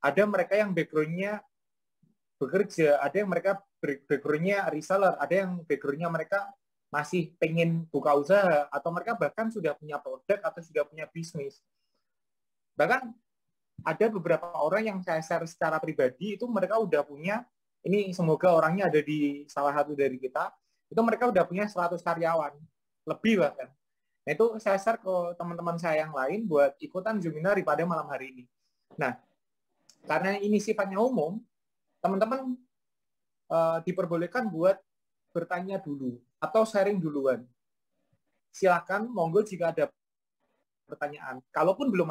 Speaker 4: Ada mereka yang background-nya bekerja, ada yang mereka background-nya reseller, ada yang background-nya mereka masih pengen buka usaha, atau mereka bahkan sudah punya produk atau sudah punya bisnis. Bahkan ada beberapa orang yang saya share secara pribadi, itu mereka udah punya, ini semoga orangnya ada di salah satu dari kita, itu mereka udah punya 100 karyawan, lebih bahkan. Nah itu saya share ke teman-teman saya yang lain buat ikutan Zoominar pada malam hari ini. Nah, karena ini sifatnya umum, teman-teman diperbolehkan buat bertanya dulu atau sharing duluan. Silakan, monggo jika ada pertanyaan. Kalaupun belum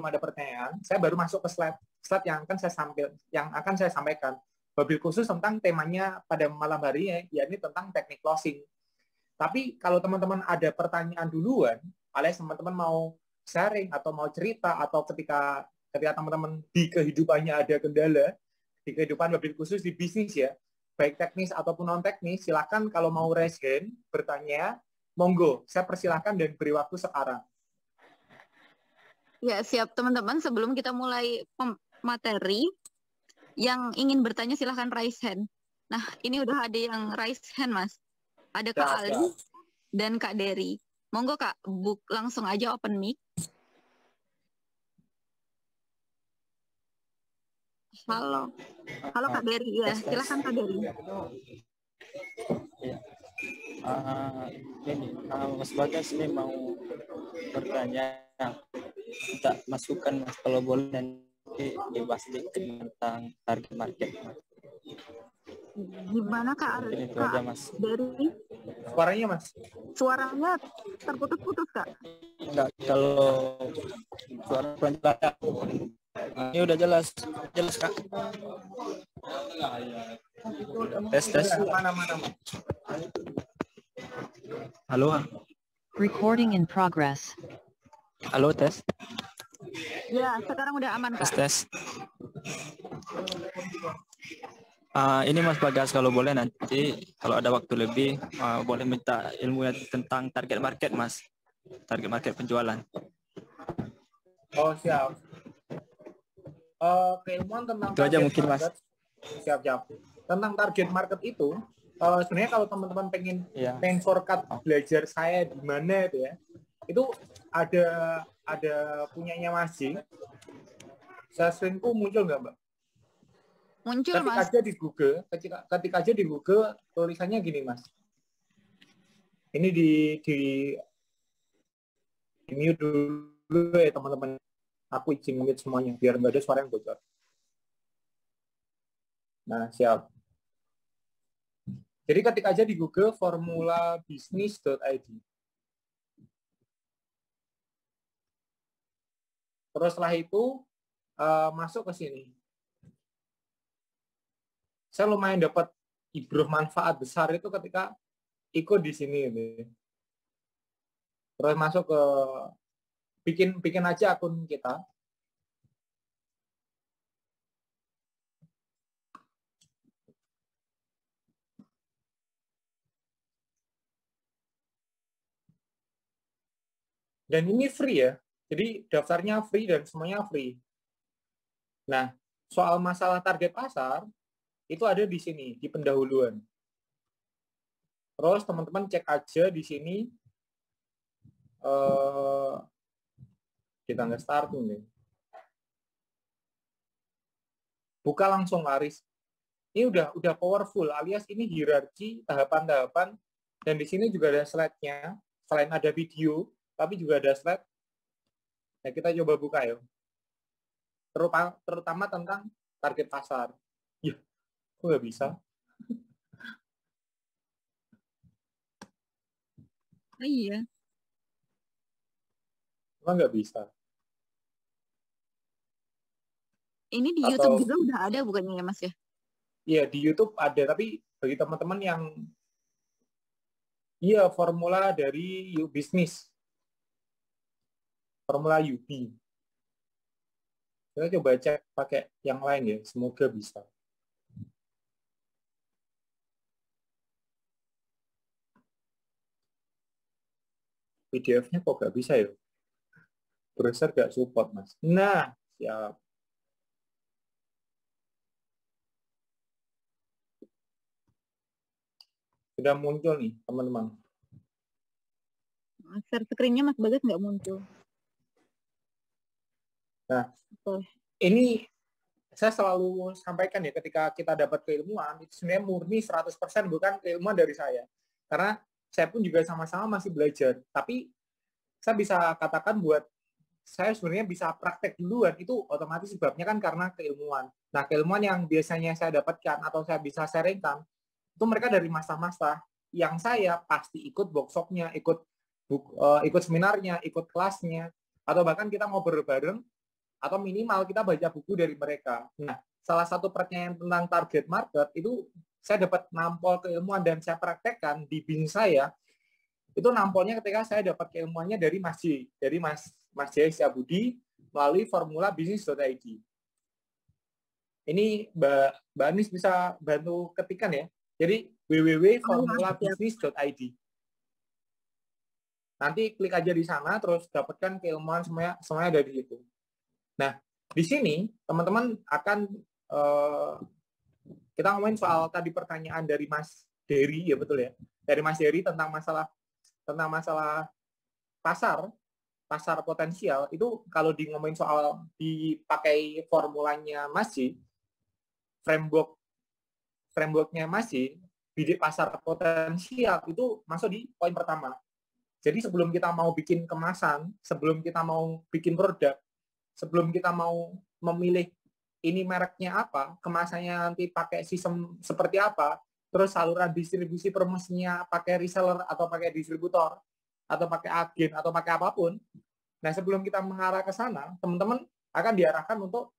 Speaker 4: ada pertanyaan, saya baru masuk ke slide yang akan saya sampaikan. Wabil khusus tentang temanya pada malam hari, yakni tentang teknik closing. Tapi kalau teman-teman ada pertanyaan duluan, alias teman-teman mau sharing atau mau cerita, atau ketika teman-teman di kehidupannya ada kendala, di kehidupan wabil khusus di bisnis ya, baik teknis ataupun non-teknis, silakan kalau mau raise hand, bertanya, monggo, saya persilahkan dan beri waktu sekarang.
Speaker 1: Ya, siap teman-teman. Sebelum kita mulai materi, yang ingin bertanya silahkan raise hand. Nah, ini udah ada yang raise hand, Mas. Ada Kak Ali dan Kak Dery. Monggo Kak, langsung aja open mic. Halo Kak Dery, ya silahkan Kak Dery.
Speaker 5: Ini Mas Bagas ini mau bertanya, minta masukan Mas kalau boleh, nanti dibahas sedikit tentang target market.
Speaker 1: Gimana Kak Dery?
Speaker 4: Suaranya Mas?
Speaker 1: Suaranya terputus-putus Kak.
Speaker 5: Enggak, kalau suara pelan. Ini udah jelas Kak. Tes.
Speaker 4: Mana.
Speaker 5: Halo.
Speaker 9: Recording in progress.
Speaker 5: Halo, tes.
Speaker 1: Ya, sekarang udah aman Kak.
Speaker 5: Tes. Ini Mas Bagas, kalau boleh nanti kalau ada waktu lebih boleh minta ilmu tentang target market Mas. Target market penjualan.
Speaker 4: Oh, siap. Keilmuan tentang
Speaker 5: itu aja mungkin
Speaker 4: market,
Speaker 5: Mas.
Speaker 4: Siap. Tentang target market itu, sebenarnya kalau teman-teman pengen
Speaker 5: Iya.
Speaker 4: pengen shortcut belajar saya di mana itu ya, itu ada punyanya Mas J. Saya screenku muncul nggak, Mbak?
Speaker 1: Muncul,
Speaker 4: Ketik
Speaker 1: Mas.
Speaker 4: aja di Google, ketik aja di Google, tulisannya gini, Mas. Ini di mute dulu ya, teman-teman. Aku izin mute semuanya, biar nggak ada suara yang bocor. Nah, siap. Jadi ketik aja di Google formulabisnis.id. Terus setelah itu masuk ke sini. Saya lumayan dapat ibroh manfaat besar itu ketika ikut di sini. Gitu. Terus masuk ke bikin aja akun kita. Dan ini free ya. Jadi daftarnya free dan semuanya free. Nah, soal masalah target pasar itu ada di sini, di pendahuluan. Terus teman-teman cek aja di sini. Kita nggak start nih. Buka langsung laris. Ini udah powerful, alias ini hierarki tahapan-tahapan. Dan di sini juga ada slide-nya. Selain ada video, tapi juga ada slide. Nah, kita coba buka ya. Terutama tentang target pasar. Ya, kok nggak bisa?
Speaker 1: Oh, iya.
Speaker 4: Emang nggak bisa?
Speaker 1: Ini di
Speaker 4: Atau,
Speaker 1: YouTube juga udah ada bukannya ya, Mas ya?
Speaker 4: Iya, di YouTube ada, tapi bagi teman-teman yang formula dari U Business. Formula UB. Kita coba cek pakai yang lain ya, semoga bisa. PDF-nya kok nggak bisa ya? Browser nggak support, Mas. Nah, siap. Sudah muncul nih, teman-teman.
Speaker 1: Share screen-nya Mas Bagas nggak muncul.
Speaker 4: Nah, ini saya selalu sampaikan ya, ketika kita dapat keilmuan, itu sebenarnya murni 100% bukan keilmuan dari saya. Karena saya pun juga sama-sama masih belajar. Tapi saya bisa katakan buat saya sebenarnya bisa praktek duluan, itu otomatis sebabnya kan karena keilmuan. Nah, keilmuan yang biasanya saya dapatkan atau saya bisa sharingkan, itu mereka dari masa-masa yang saya pasti ikut workshop-nya, ikut seminarnya, ikut kelasnya, atau bahkan kita ngobrol bareng, atau minimal kita baca buku dari mereka. Nah, salah satu pertanyaan tentang target market itu saya dapat nampol keilmuan dan saya praktekkan di bisnis saya. Itu nampolnya ketika saya dapat keilmuannya dari Mas J, dari Mas J Syabudi melalui formulabisnis.id. Ini Mbak Anis bisa bantu ketikan ya. Jadi www.formulabisnis.id. Nanti klik aja di sana, terus dapatkan keilmuan semuanya ada di situ. Nah, di sini teman-teman akan kita ngomongin soal tadi pertanyaan dari Mas Dery, ya betul ya, dari Mas Dery tentang masalah pasar potensial. Itu kalau di ngomongin soal dipakai formulanya Mas J, frameworknya Mas J, bidik pasar potensial itu masuk di poin pertama. Jadi sebelum kita mau bikin kemasan, sebelum kita mau bikin produk, sebelum kita mau memilih ini mereknya apa, kemasannya nanti pakai sistem seperti apa, terus saluran distribusi promosinya pakai reseller atau pakai distributor, atau pakai agen, atau pakai apapun. Nah, sebelum kita mengarah ke sana, teman-teman akan diarahkan untuk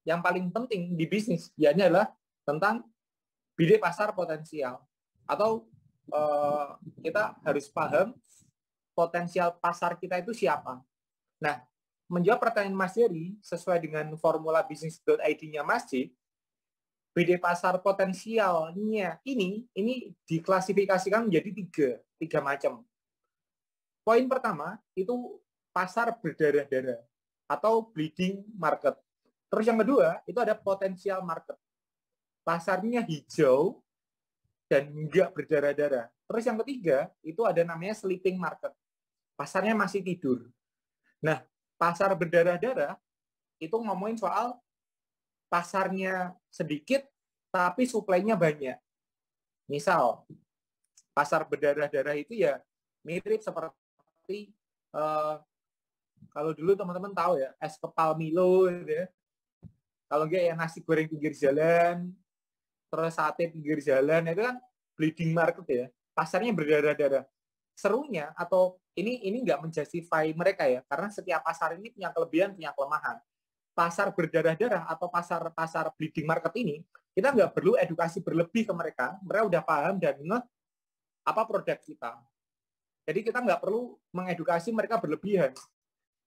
Speaker 4: yang paling penting di bisnis, yakni adalah tentang bidik pasar potensial. Atau kita harus paham potensial pasar kita itu siapa. Nah, menjawab pertanyaan Mas Dery sesuai dengan formula bisnis.id-nya Mas J, bidik pasar potensialnya ini diklasifikasikan menjadi tiga macam. Poin pertama itu pasar berdarah-darah atau bleeding market. Terus yang kedua itu ada potensial market. Pasarnya hijau dan nggak berdarah-darah. Terus yang ketiga, itu ada namanya sleeping market. Pasarnya masih tidur. Nah, pasar berdarah-darah itu ngomongin soal pasarnya sedikit, tapi suplainya banyak. Misal, pasar berdarah-darah itu ya mirip seperti kalau dulu teman-teman tahu ya, es kepal Milo gitu ya. Kalau enggak ya nasi goreng pinggir jalan, terus sate pinggir jalan, itu kan bleeding market ya. Pasarnya berdarah-darah. Serunya atau ini nggak menjustify mereka ya, karena setiap pasar ini punya kelebihan, punya kelemahan. Pasar berdarah-darah atau pasar bleeding market ini, kita nggak perlu edukasi berlebih ke mereka. Mereka udah paham dan ngeh apa produk kita. Jadi kita nggak perlu mengedukasi mereka berlebihan.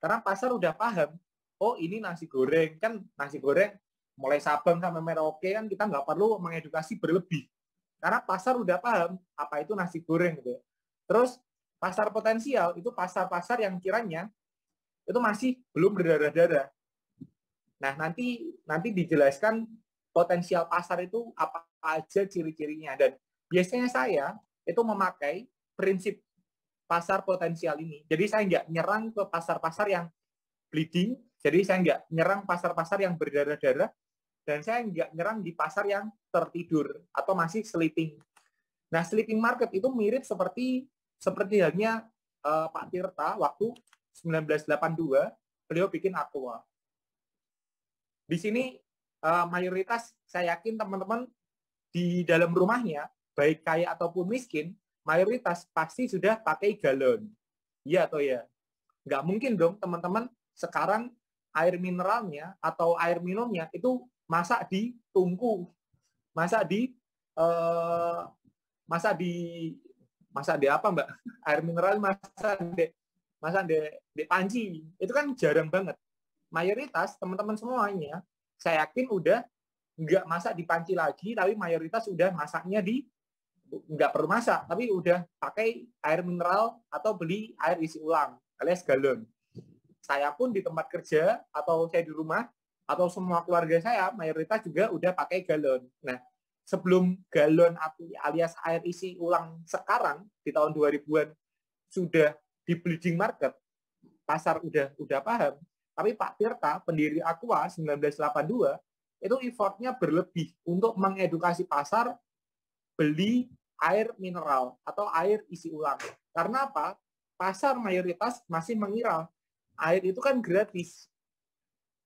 Speaker 4: Karena pasar udah paham, oh ini nasi goreng, kan nasi goreng mulai Sabang sampai Merauke kan kita nggak perlu mengedukasi berlebih. Karena pasar udah paham apa itu nasi goreng gitu. Terus pasar potensial itu pasar-pasar yang kiranya itu masih belum berdarah-darah. Nah, nanti dijelaskan potensial pasar itu apa aja ciri-cirinya, dan biasanya saya itu memakai prinsip pasar potensial ini. Jadi saya nggak nyerang ke pasar-pasar yang bleeding, jadi saya nggak nyerang pasar-pasar yang berdarah-darah, dan saya nggak nyerang di pasar yang tertidur atau masih sleeping. Nah, sleeping market itu mirip seperti halnya Pak Tirta waktu 1982 beliau bikin Aqua. Di sini mayoritas saya yakin teman-teman di dalam rumahnya, baik kaya ataupun miskin, mayoritas pasti sudah pakai galon. Iya atau ya? Nggak mungkin dong teman-teman sekarang air mineralnya atau air minumnya itu masak di tungku, masak di apa Mbak? Air mineral masak di panci. Itu kan jarang banget. Mayoritas teman-teman semuanya, saya yakin udah nggak masak di panci lagi, tapi mayoritas udah masaknya nggak perlu masak, tapi udah pakai air mineral atau beli air isi ulang alias galon. Saya pun di tempat kerja atau saya di rumah atau semua keluarga saya mayoritas juga udah pakai galon. Nah, sebelum galon alias air isi ulang sekarang di tahun 2000-an sudah di bleeding market, pasar udah paham. Tapi Pak Tirta, pendiri Aqua 1982, itu effortnya berlebih untuk mengedukasi pasar beli air mineral atau air isi ulang. Karena apa? Pasar mayoritas masih mengira air itu kan gratis.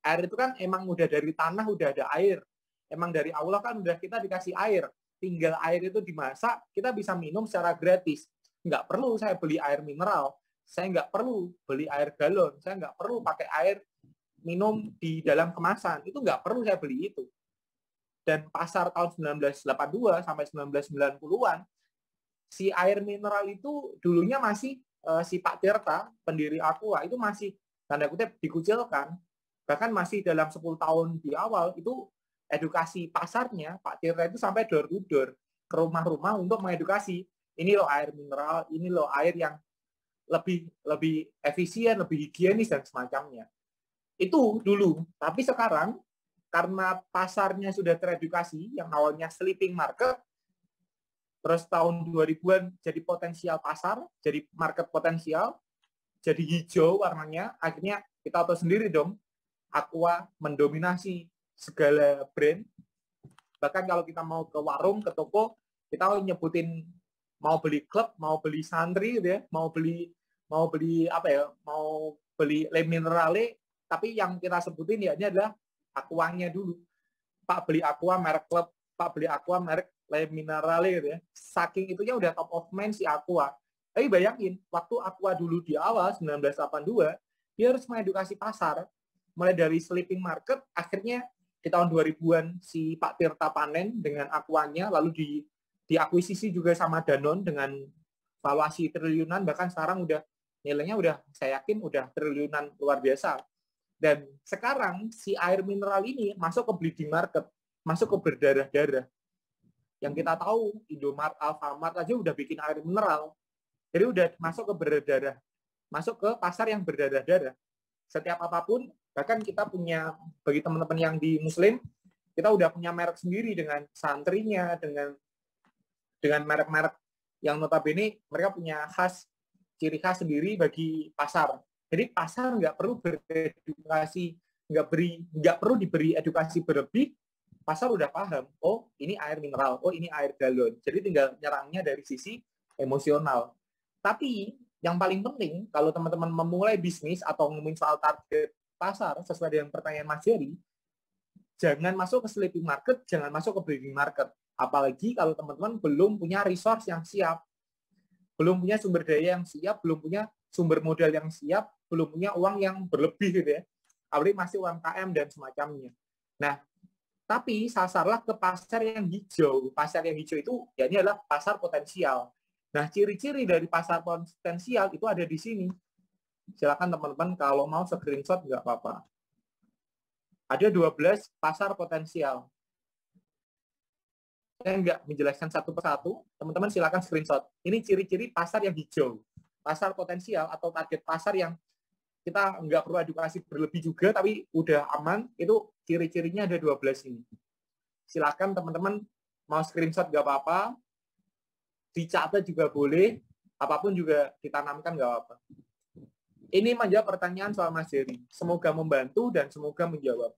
Speaker 4: Air itu kan emang udah dari tanah, udah ada air. Emang dari Allah kan udah kita dikasih air. Tinggal air itu dimasak, kita bisa minum secara gratis. Nggak perlu saya beli air mineral. Saya nggak perlu beli air galon. Saya nggak perlu pakai air minum di dalam kemasan. Itu nggak perlu saya beli itu. Dan pasar tahun 1982 sampai 1990-an, si air mineral itu dulunya masih si Pak Tirta, pendiri Aqua, itu masih tanda kutip dikucilkan. Bahkan masih dalam 10 tahun di awal, itu edukasi pasarnya, Pak Tirta itu sampai door to door, ke rumah-rumah untuk mengedukasi. Ini loh air mineral, ini loh air yang lebih efisien, lebih higienis, dan semacamnya. Itu dulu. Tapi sekarang, karena pasarnya sudah teredukasi, yang awalnya sleeping market, terus tahun 2000-an jadi potensial pasar, jadi market potensial, jadi hijau warnanya, akhirnya kita tahu sendiri dong, Aqua mendominasi segala brand. Bahkan kalau kita mau ke warung, ke toko, kita nyebutin mau beli klub, mau beli santri gitu ya, mau beli apa ya, mau beli Le Minerale, tapi yang kita sebutin ya ini adalah Aquanya dulu. Pak beli Aqua merek klub, Pak beli Aqua merek Le Minerale gitu ya. Saking itunya udah top of mind si Aqua. Tapi bayangin, waktu Aqua dulu di awal 1982, dia harus mengedukasi pasar mulai dari sleeping market, akhirnya di tahun 2000-an si Pak Tirta panen dengan Aquanya, lalu diakuisisi juga sama Danone dengan valuasi triliunan, bahkan sekarang udah nilainya udah saya yakin udah triliunan luar biasa. Dan sekarang si air mineral ini masuk ke bleeding market, masuk ke berdarah-darah. Yang kita tahu Indomart, Alfamart aja udah bikin air mineral. Jadi udah masuk ke berdarah, masuk ke pasar yang berdarah-darah. Setiap apapun, bahkan kita punya, bagi teman-teman yang di Muslim, kita udah punya merek sendiri dengan santrinya, dengan dengan merek-merek yang notabene mereka punya ciri khas sendiri bagi pasar. Jadi pasar nggak perlu beredukasi, nggak perlu diberi edukasi berlebih. Pasar udah paham, oh ini air mineral, oh ini air galon. Jadi tinggal nyerangnya dari sisi emosional. Tapi yang paling penting kalau teman-teman memulai bisnis atau ngomongin soal target pasar sesuai dengan pertanyaan Mas Jerry, jangan masuk ke sleeping market, jangan masuk ke breeding market. Apalagi kalau teman-teman belum punya resource yang siap, belum punya sumber daya yang siap, belum punya sumber modal yang siap, belum punya uang yang berlebih gitu ya. Apalagi masih UMKM dan semacamnya. Nah, tapi sasarlah ke pasar yang hijau. Pasar yang hijau itu ya ini adalah pasar potensial. Nah, ciri-ciri dari pasar potensial itu ada di sini. Silakan teman-teman kalau mau screenshot nggak apa-apa. Ada 12 pasar potensial. Saya nggak menjelaskan satu persatu, teman-teman silakan screenshot. Ini ciri-ciri pasar yang hijau. Pasar potensial atau target pasar yang kita nggak perlu edukasi berlebih juga, tapi udah aman, itu ciri-cirinya ada 12 ini. Silakan teman-teman mau screenshot nggak apa-apa, dicatat juga boleh, apapun juga ditanamkan nggak apa-apa. Ini menjawab pertanyaan soal Mas Jerry. Semoga membantu dan semoga menjawab.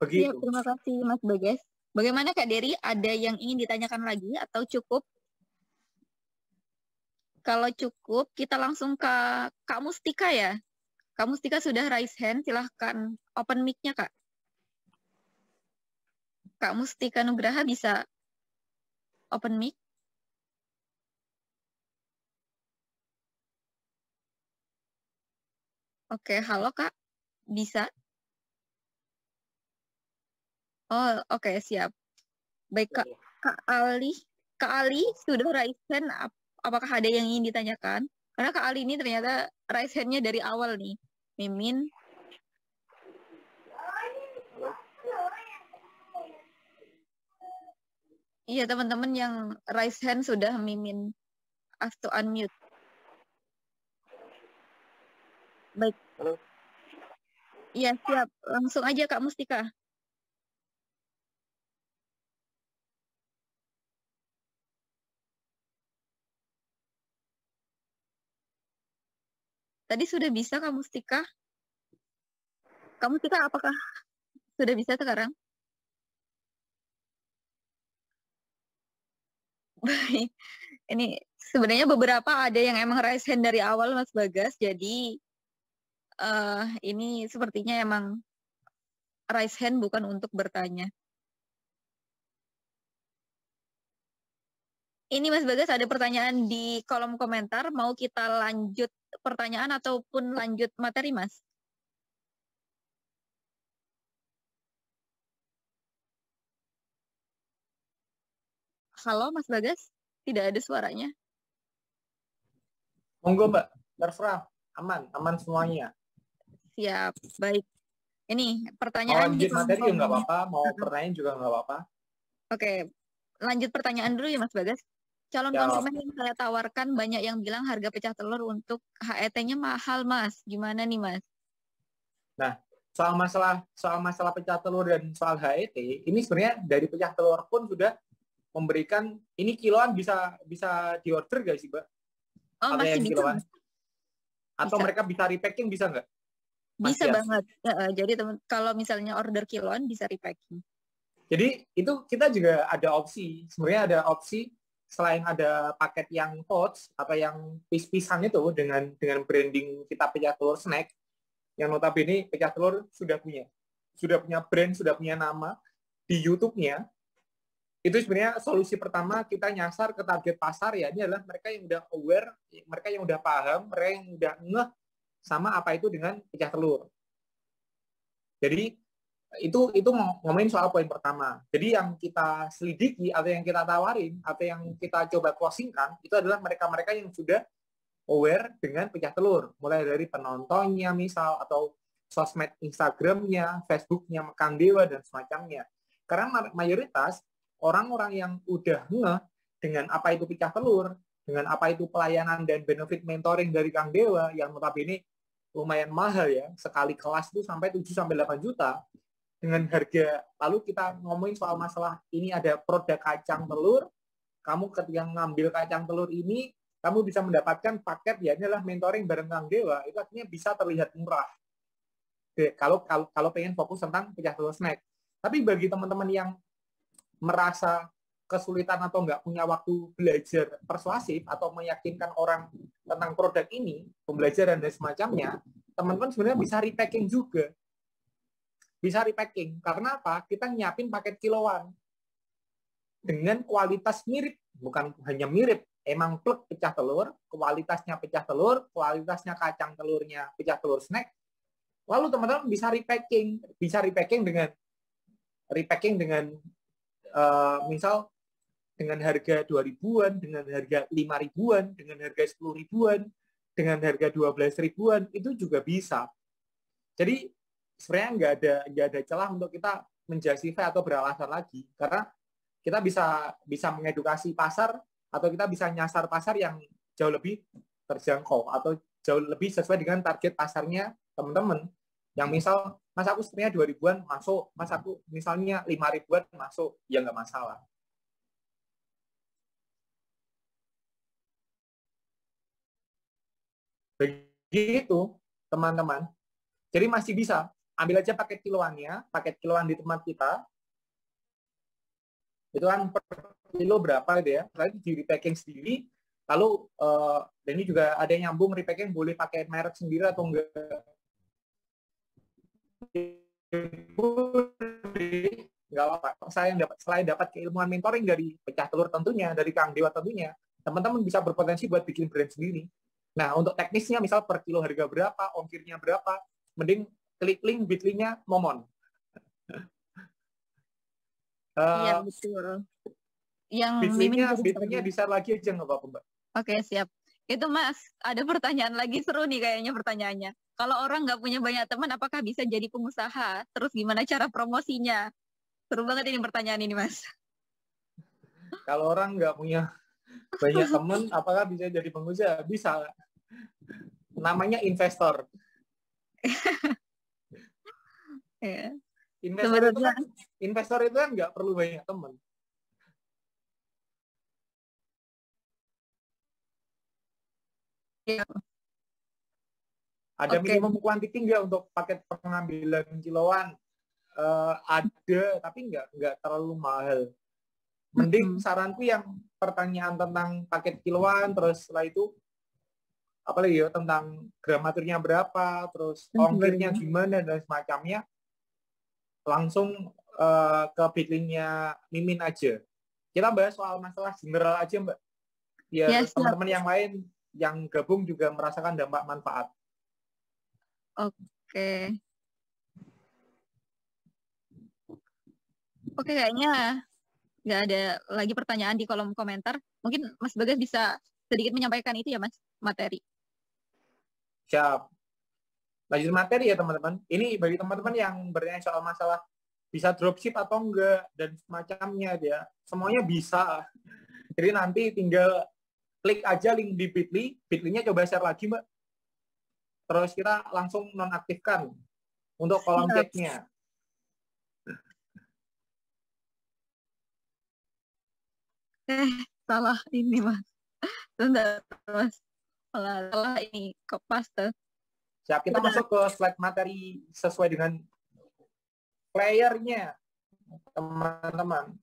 Speaker 4: Begitu.
Speaker 1: Ya, terima kasih Mas Bagas. Bagaimana Kak Dery? Ada yang ingin ditanyakan lagi atau cukup? Kalau cukup, kita langsung ke Kak Mustika ya. Kak Mustika sudah raise hand, silahkan open mic-nya Kak. Kak Mustika Nugraha bisa open mic? Oke, halo Kak. Bisa? Oh, oke, siap. Baik Kak. Kak Ali sudah raise hand. Apakah ada yang ingin ditanyakan? Karena Kak Ali ini ternyata raise hand-nya dari awal nih. Mimin. Iya, teman-teman yang raise hand sudah Mimin. Ask to unmute. Baik.
Speaker 5: Halo.
Speaker 1: Iya, siap. Langsung aja Kak Mustika. Tadi sudah bisa Kak Mustika? Kak Mustika apakah sudah bisa sekarang? Baik. Ini sebenarnya beberapa ada yang emang raise hand dari awal Mas Bagas, jadi ini sepertinya emang raise hand bukan untuk bertanya. Ini Mas Bagas ada pertanyaan di kolom komentar, mau kita lanjut pertanyaan ataupun lanjut materi Mas? Halo Mas Bagas, tidak ada suaranya.
Speaker 4: Monggo Mbak, terserah. Aman semuanya.
Speaker 1: Siap, baik. Ini
Speaker 4: Mau
Speaker 1: pertanyaan
Speaker 4: lanjut materi juga nggak apa-apa, mau pertanyaan juga nggak apa-apa.
Speaker 1: Oke, lanjut pertanyaan dulu ya Mas Bagas. Calon konsumen yang saya tawarkan banyak yang bilang harga pecah telur untuk HET-nya mahal Mas. Gimana nih Mas?
Speaker 4: Nah, soal masalah pecah telur dan soal HET, ini sebenarnya dari pecah telur pun sudah memberikan, ini kiloan bisa diorder nggak sih Mbak?
Speaker 1: Oh,
Speaker 4: ada
Speaker 1: masih
Speaker 4: yang
Speaker 1: bisa.
Speaker 4: kiloan? Atau
Speaker 1: Bisa.
Speaker 4: mereka bisa repacking, bisa nggak?
Speaker 1: Bisa banget. Jadi kalau misalnya order kiloan bisa repacking.
Speaker 4: Jadi itu kita juga ada opsi. Sebenarnya ada opsi selain ada paket yang pouch atau yang pis-pisan itu dengan branding kita pecah telur snack, yang notabene pecah telur sudah punya brand, sudah punya nama di YouTube-nya. Itu sebenarnya solusi pertama kita nyasar ke target pasar ya, ini adalah mereka yang udah aware, mereka yang udah paham, mereka yang udah ngeh sama apa itu dengan pecah telur. Jadi itu ngomongin soal poin pertama. Jadi yang kita selidiki atau yang kita tawarin atau yang kita coba closingkan itu adalah mereka-mereka yang sudah aware dengan pecah telur, mulai dari penontonnya misal atau sosmed Instagramnya, Facebooknya Kang Dewa dan semacamnya. Karena mayoritas orang-orang yang udah ngeh dengan apa itu pecah telur, dengan apa itu pelayanan dan benefit mentoring dari Kang Dewa yang notabene lumayan mahal ya, sekali kelas itu sampai 7-8 juta dengan harga. Lalu kita ngomongin soal masalah ini ada produk kacang telur kamu ketika ngambil kacang telur ini, kamu bisa mendapatkan paket, ya inilah mentoring bareng Kang Dewa, itu artinya bisa terlihat murah. Kalau pengen fokus tentang pecah telur snack. Tapi bagi teman-teman yang merasa kesulitan atau nggak punya waktu belajar persuasif atau meyakinkan orang tentang produk ini, pembelajaran dan semacamnya, teman-teman sebenarnya bisa repacking juga. Bisa repacking. Karena apa? Kita nyiapin paket kiloan dengan kualitas mirip, bukan hanya mirip, emang plek pecah telur, kualitasnya pecah telur, kualitasnya kacang telurnya pecah telur snack. Lalu teman-teman bisa repacking dengan misal dengan harga 2.000-an, dengan harga 5.000-an, dengan harga 10.000-an, dengan harga 12.000-an, itu juga bisa. Jadi sebenarnya nggak ada celah untuk kita menjustify atau beralasan lagi, karena kita bisa mengedukasi pasar atau kita bisa nyasar pasar yang jauh lebih terjangkau atau jauh lebih sesuai dengan target pasarnya teman-teman. Yang misal, mas aku sebenarnya 2.000-an masuk, mas aku misalnya 5.000-an masuk, ya nggak masalah. Begitu, teman-teman. Jadi masih bisa. Ambil aja paket kiloannya, paket kiloan di tempat kita. Itu kan per kilo berapa gitu ya. Lalu di repacking sendiri. Lalu, dan ini juga ada yang nyambung, repacking boleh pakai merek sendiri atau enggak. Nggak apa-apa. Selain dapat keilmuan mentoring dari pecah telur tentunya, dari Kang Dewa tentunya, teman-teman bisa berpotensi buat bikin brand sendiri. Nah, untuk teknisnya, misal per kilo harga berapa, ongkirnya berapa, mending klik link bit.ly-nya Momon.
Speaker 1: Iya, betul. Yang
Speaker 4: bit.ly-nya di-share lagi aja, nggak apa-apa, Mbak.
Speaker 1: Oke, siap. Itu Mas, ada pertanyaan lagi, seru nih kayaknya pertanyaannya. Kalau orang nggak punya banyak teman, apakah bisa jadi pengusaha? Terus gimana cara promosinya? Seru banget ini pertanyaan ini, Mas.
Speaker 4: Kalau orang nggak punya banyak teman, apakah bisa jadi pengusaha? Bisa. Namanya investor.
Speaker 1: Ya.
Speaker 4: Investor itu kan nggak perlu banyak teman.
Speaker 1: Ya.
Speaker 4: Ada minimum quantity nggak untuk paket pengambilan kiloan? Ada, tapi nggak terlalu mahal. Mending saranku yang pertanyaan tentang paket kiloan, terus setelah itu apalagi ya tentang gramaturnya berapa, terus ongkirnya gimana dan semacamnya, langsung ke bit.ly-nya Mimin aja. Kita bahas soal masalah general aja, Mbak. Ya, teman-teman yang lain yang gabung juga merasakan dampak manfaat.
Speaker 1: Oke. Oke, kayaknya nggak ada lagi pertanyaan di kolom komentar. Mungkin Mas Bagas bisa sedikit menyampaikan itu ya, Mas, materi.
Speaker 4: Siap. Lanjut materi ya, teman-teman. Ini bagi teman-teman yang bertanya soal masalah bisa dropship atau enggak, dan semacamnya ya. Semuanya bisa. Jadi nanti tinggal klik aja link di bit.ly. Bit.ly-nya coba share lagi, Mbak. Terus kita langsung nonaktifkan untuk kolom chat-nya.
Speaker 1: Salah ini, Mas. Sebentar, Mas. Salah ini, kok paste.
Speaker 4: Siap, kita masuk ke slide materi sesuai dengan playernya, teman-teman.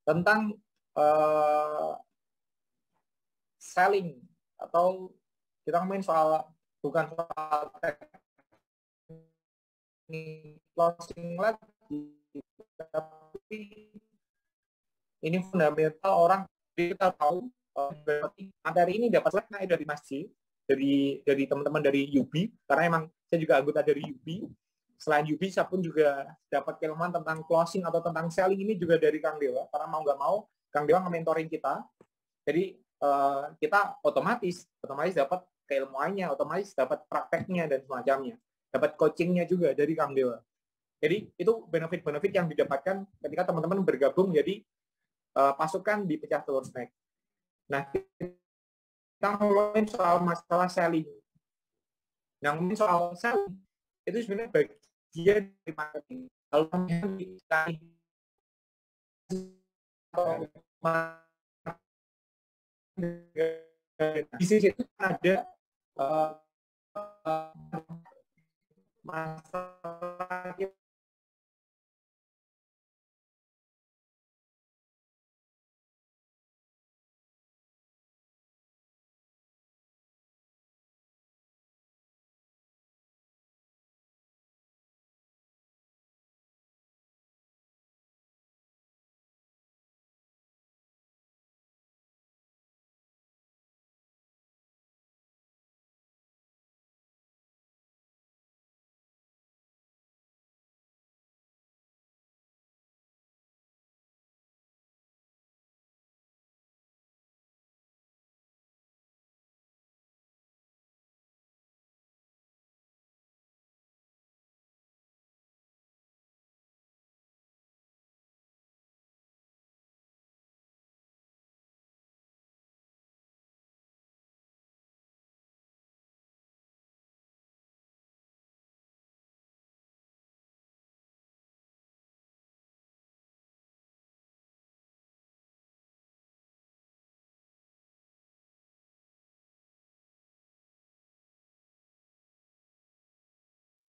Speaker 4: Tentang selling, atau kita ngomongin soal, bukan soal closing lagi, tapi ini fundamental orang kita tahu. Materi ini dapat slide dari Mas C, dari teman-teman dari UB, karena emang saya juga anggota dari UB. Selain UB, saya pun juga dapat keilmuan tentang closing atau tentang selling ini juga dari Kang Dewa, karena mau nggak mau Kang Dewa nge-mentoring kita. Jadi kita otomatis dapat keilmuannya, otomatis dapat prakteknya dan semacamnya, dapat coachingnya juga dari Kang Dewa. Jadi itu benefit-benefit yang didapatkan ketika teman-teman bergabung jadi pasukan di pecah telur snack. Nah, kita ngomongin soal masalah selling. Nah, ngomongin soal selling, itu sebenarnya bagian dari marketing. Kalau di sisi itu ada masalah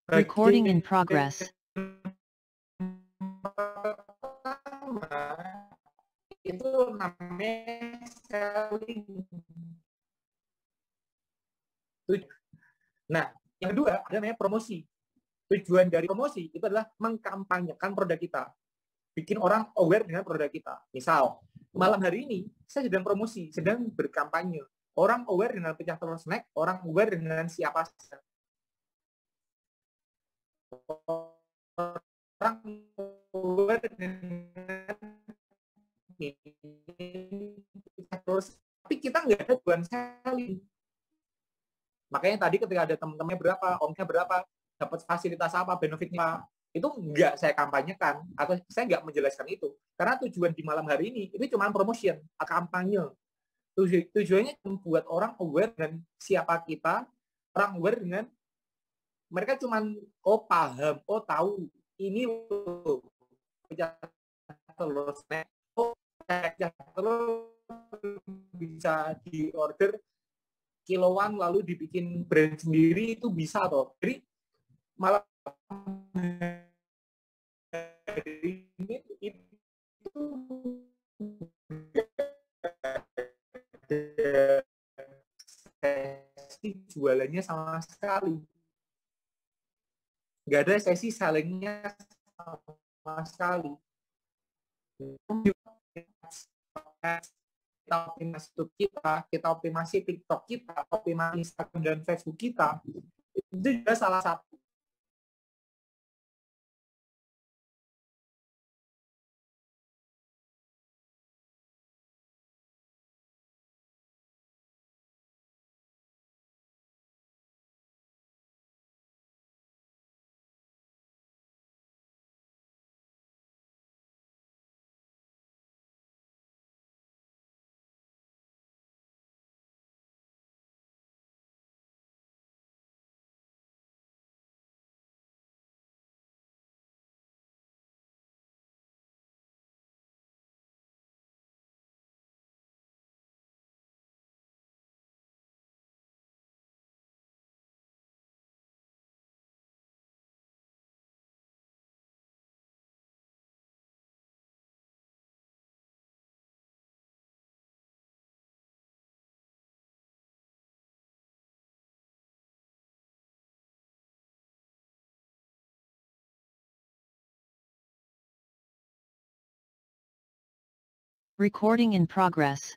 Speaker 9: Recording in progress.
Speaker 4: itu namanya selling. Nah, yang kedua ada namanya promosi. Tujuan dari promosi itu adalah mengkampanyekan produk kita, bikin orang aware dengan produk kita. Misal, malam hari ini saya sedang promosi, sedang berkampanye. Orang aware dengan pecah telur snack, orang aware dengan siapa saja. Orang aware dengan terus, tapi kita nggak ada tujuan selling. Makanya tadi ketika ada teman-temannya berapa, omnya berapa, dapat fasilitas apa, benefitnya, itu nggak saya kampanyekan atau saya nggak menjelaskan itu. Karena tujuan di malam hari ini itu cuma promotion, kampanye. Tujuannya membuat orang aware dengan siapa kita, orang aware dengan mereka cuma paham, tahu ini loh telur snack, telur bisa diorder kiloan lalu dibikin brand sendiri itu bisa toh. Jadi malah ini itu sesi jualannya sama sekali. Nggak ada sesi sellingnya sama sekali. Kita optimasi YouTube kita optimasi TikTok kita, optimasi Instagram dan Facebook kita, itu juga salah satu.
Speaker 9: Recording in progress.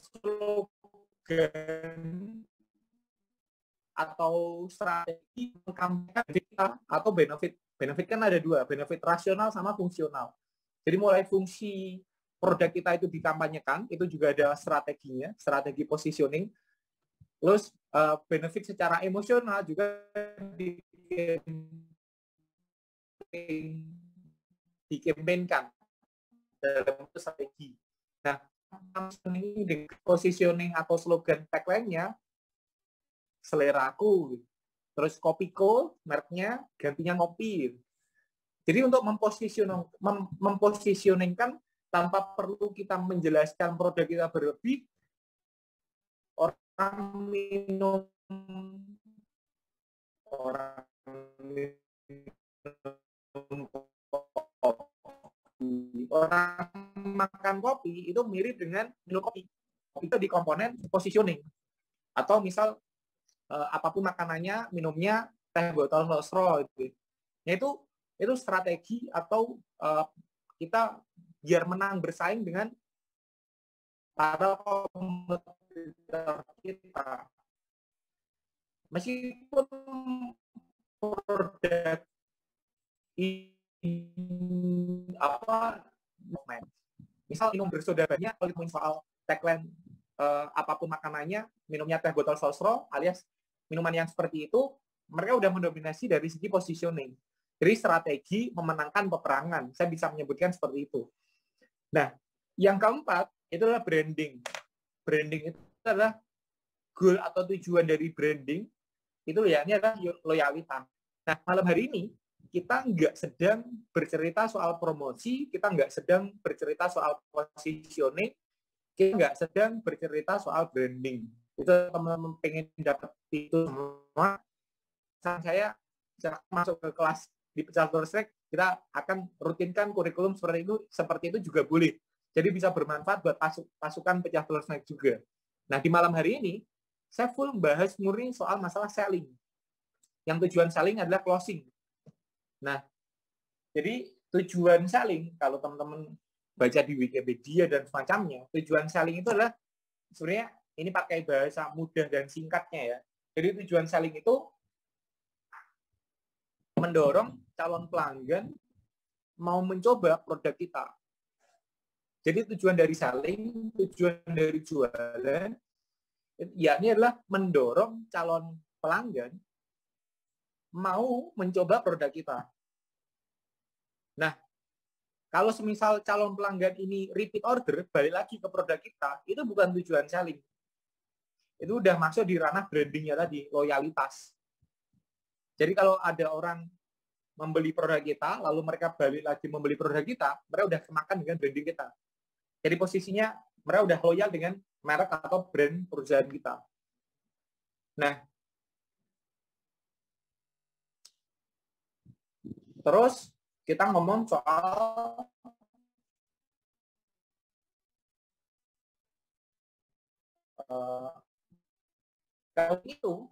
Speaker 4: Slogan atau strategi mengkampanyekan kita atau benefit. Benefit kan ada dua, benefit rasional sama fungsional. Jadi mulai fungsi produk kita itu dikampanyekan, itu juga ada strateginya, strategi positioning. Terus benefit secara emosional juga dikempenkan dalam strategi. Nah, ini dengan positioning atau slogan tagline-nya selera aku, terus Kopiko mereknya gantinya ngopi. Jadi untuk mempositioningkan tanpa perlu kita menjelaskan produk kita berlebih, orang minum orang makan kopi itu mirip dengan minum kopi. Itu di komponen positioning. Atau misal apapun makanannya, minumnya teh botol straw gitu. Ya itu strategi atau kita biar menang bersaing dengan para kompetitor kita. Meskipun produk ini misal minum bersoda banyak, kalau ngomongin soal tagline apapun makanannya, minumnya teh botol straw alias minuman yang seperti itu, mereka udah mendominasi dari segi positioning. Jadi strategi memenangkan peperangan, saya bisa menyebutkan seperti itu. Nah, yang keempat itu adalah branding. Branding itu adalah goal atau tujuan dari branding itu ya, ini adalah loyalitas. Nah, malam hari ini kita nggak sedang bercerita soal promosi, kita nggak sedang bercerita soal positioning, kita nggak sedang bercerita soal branding. Itu teman-teman pengen dapat itu semua, saya masuk ke kelas di Pecah Telur Snack, kita akan rutinkan kurikulum seperti itu juga boleh. Jadi bisa bermanfaat buat pasukan Pecah Telur Snack juga. Nah, di malam hari ini, saya full bahas murni soal masalah selling. Yang tujuan selling adalah closing. Nah, jadi tujuan selling, kalau teman-teman baca di Wikipedia dan semacamnya, tujuan selling itu adalah, sebenarnya ini pakai bahasa mudah dan singkatnya ya. Jadi tujuan selling itu mendorong calon pelanggan mau mencoba produk kita. Jadi tujuan dari selling, tujuan dari jualan, ya ini adalah mendorong calon pelanggan mau mencoba produk kita. Nah, kalau semisal calon pelanggan ini repeat order, balik lagi ke produk kita, itu bukan tujuan selling. Itu udah masuk di ranah brandingnya tadi, loyalitas. Jadi kalau ada orang membeli produk kita, lalu mereka balik lagi membeli produk kita, mereka udah kemakan dengan branding kita. Jadi posisinya mereka udah loyal dengan merek atau brand perusahaan kita. Nah, terus kita ngomong soal kalau itu,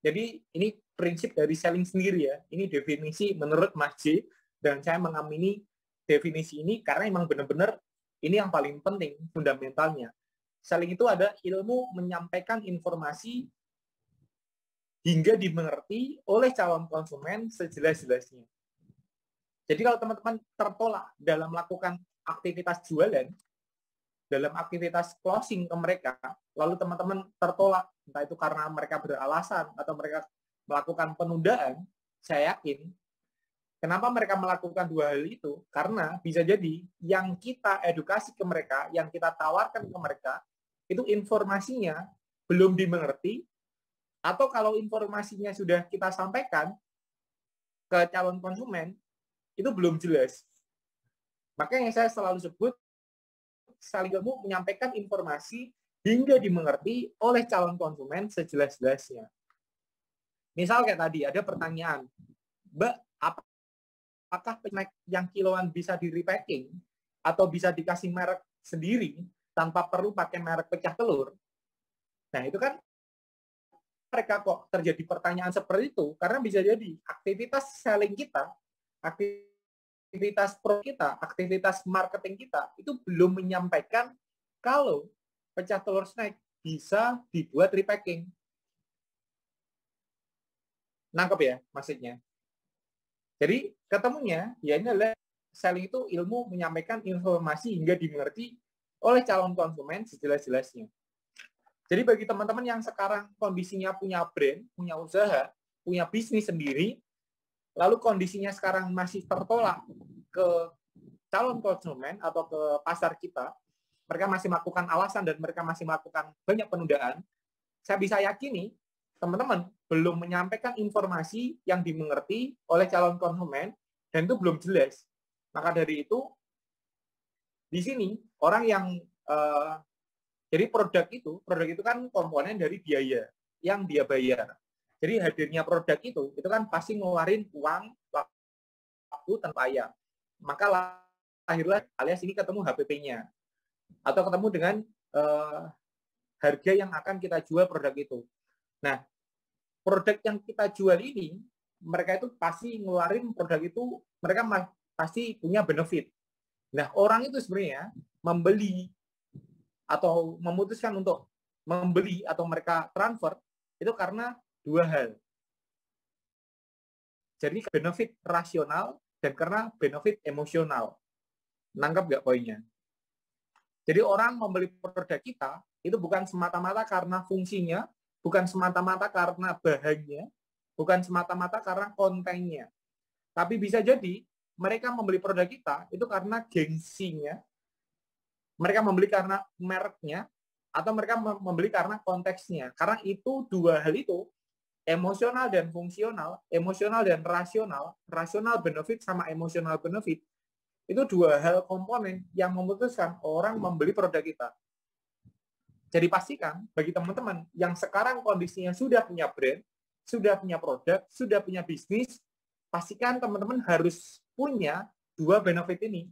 Speaker 4: jadi ini prinsip dari selling sendiri ya. Ini definisi menurut Mas J, dan saya mengamini definisi ini karena emang benar-benar ini yang paling penting, fundamentalnya. Selling itu ada ilmu menyampaikan informasi hingga dimengerti oleh calon konsumen sejelas-jelasnya. Jadi kalau teman-teman tertolak dalam melakukan aktivitas jualan, dalam aktivitas closing ke mereka, lalu teman-teman tertolak, entah itu karena mereka beralasan atau mereka melakukan penundaan, saya yakin kenapa mereka melakukan dua hal itu, karena bisa jadi yang kita edukasi ke mereka, yang kita tawarkan ke mereka, itu informasinya belum dimengerti, atau kalau informasinya sudah kita sampaikan ke calon konsumen, itu belum jelas. Makanya saya selalu sebut, selling ilmu menyampaikan informasi hingga dimengerti oleh calon konsumen sejelas-jelasnya. Misal kayak tadi, ada pertanyaan, Mbak, apakah snack yang kiloan bisa di-repacking atau bisa dikasih merek sendiri tanpa perlu pakai merek pecah telur? Nah, itu kan mereka kok terjadi pertanyaan seperti itu, karena bisa jadi aktivitas selling kita, aktivitas pro kita, aktivitas marketing kita, itu belum menyampaikan kalau pecah telur snack bisa dibuat repacking. Nangkep ya maksudnya? Jadi ketemunya, ya ini adalah selling itu ilmu menyampaikan informasi hingga dimengerti oleh calon konsumen sejelas-jelasnya. Jadi bagi teman-teman yang sekarang kondisinya punya brand, punya usaha, punya bisnis sendiri, lalu kondisinya sekarang masih tertolak ke calon konsumen atau ke pasar kita, mereka masih melakukan alasan dan mereka masih melakukan banyak penundaan, saya bisa yakini teman-teman belum menyampaikan informasi yang dimengerti oleh calon konsumen dan itu belum jelas. Maka dari itu di sini orang yang jadi produk itu kan komponen dari biaya yang dia bayar. Jadi hadirnya produk itu kan pasti ngeluarin uang, waktu, tanpa payah. Maka lahirlah alias ini ketemu HPP-nya atau ketemu dengan harga yang akan kita jual produk itu. Nah, produk yang kita jual ini mereka itu pasti ngeluarin produk itu, mereka pasti punya benefit. Nah, orang itu sebenarnya membeli atau memutuskan untuk membeli atau mereka transfer itu karena dua hal. Jadi benefit rasional dan karena benefit emosional. Nangkep nggak poinnya? Jadi orang membeli produk kita itu bukan semata-mata karena fungsinya, bukan semata-mata karena bahannya, bukan semata-mata karena kontennya. Tapi bisa jadi mereka membeli produk kita itu karena gengsinya, mereka membeli karena mereknya, atau mereka membeli karena konteksnya. Karena itu dua hal itu, emosional dan fungsional, emosional dan rasional, rasional benefit sama emosional benefit, itu dua hal komponen yang memutuskan orang membeli produk kita. Jadi pastikan bagi teman-teman yang sekarang kondisinya sudah punya brand, sudah punya produk, sudah punya bisnis, pastikan teman-teman harus punya dua benefit ini.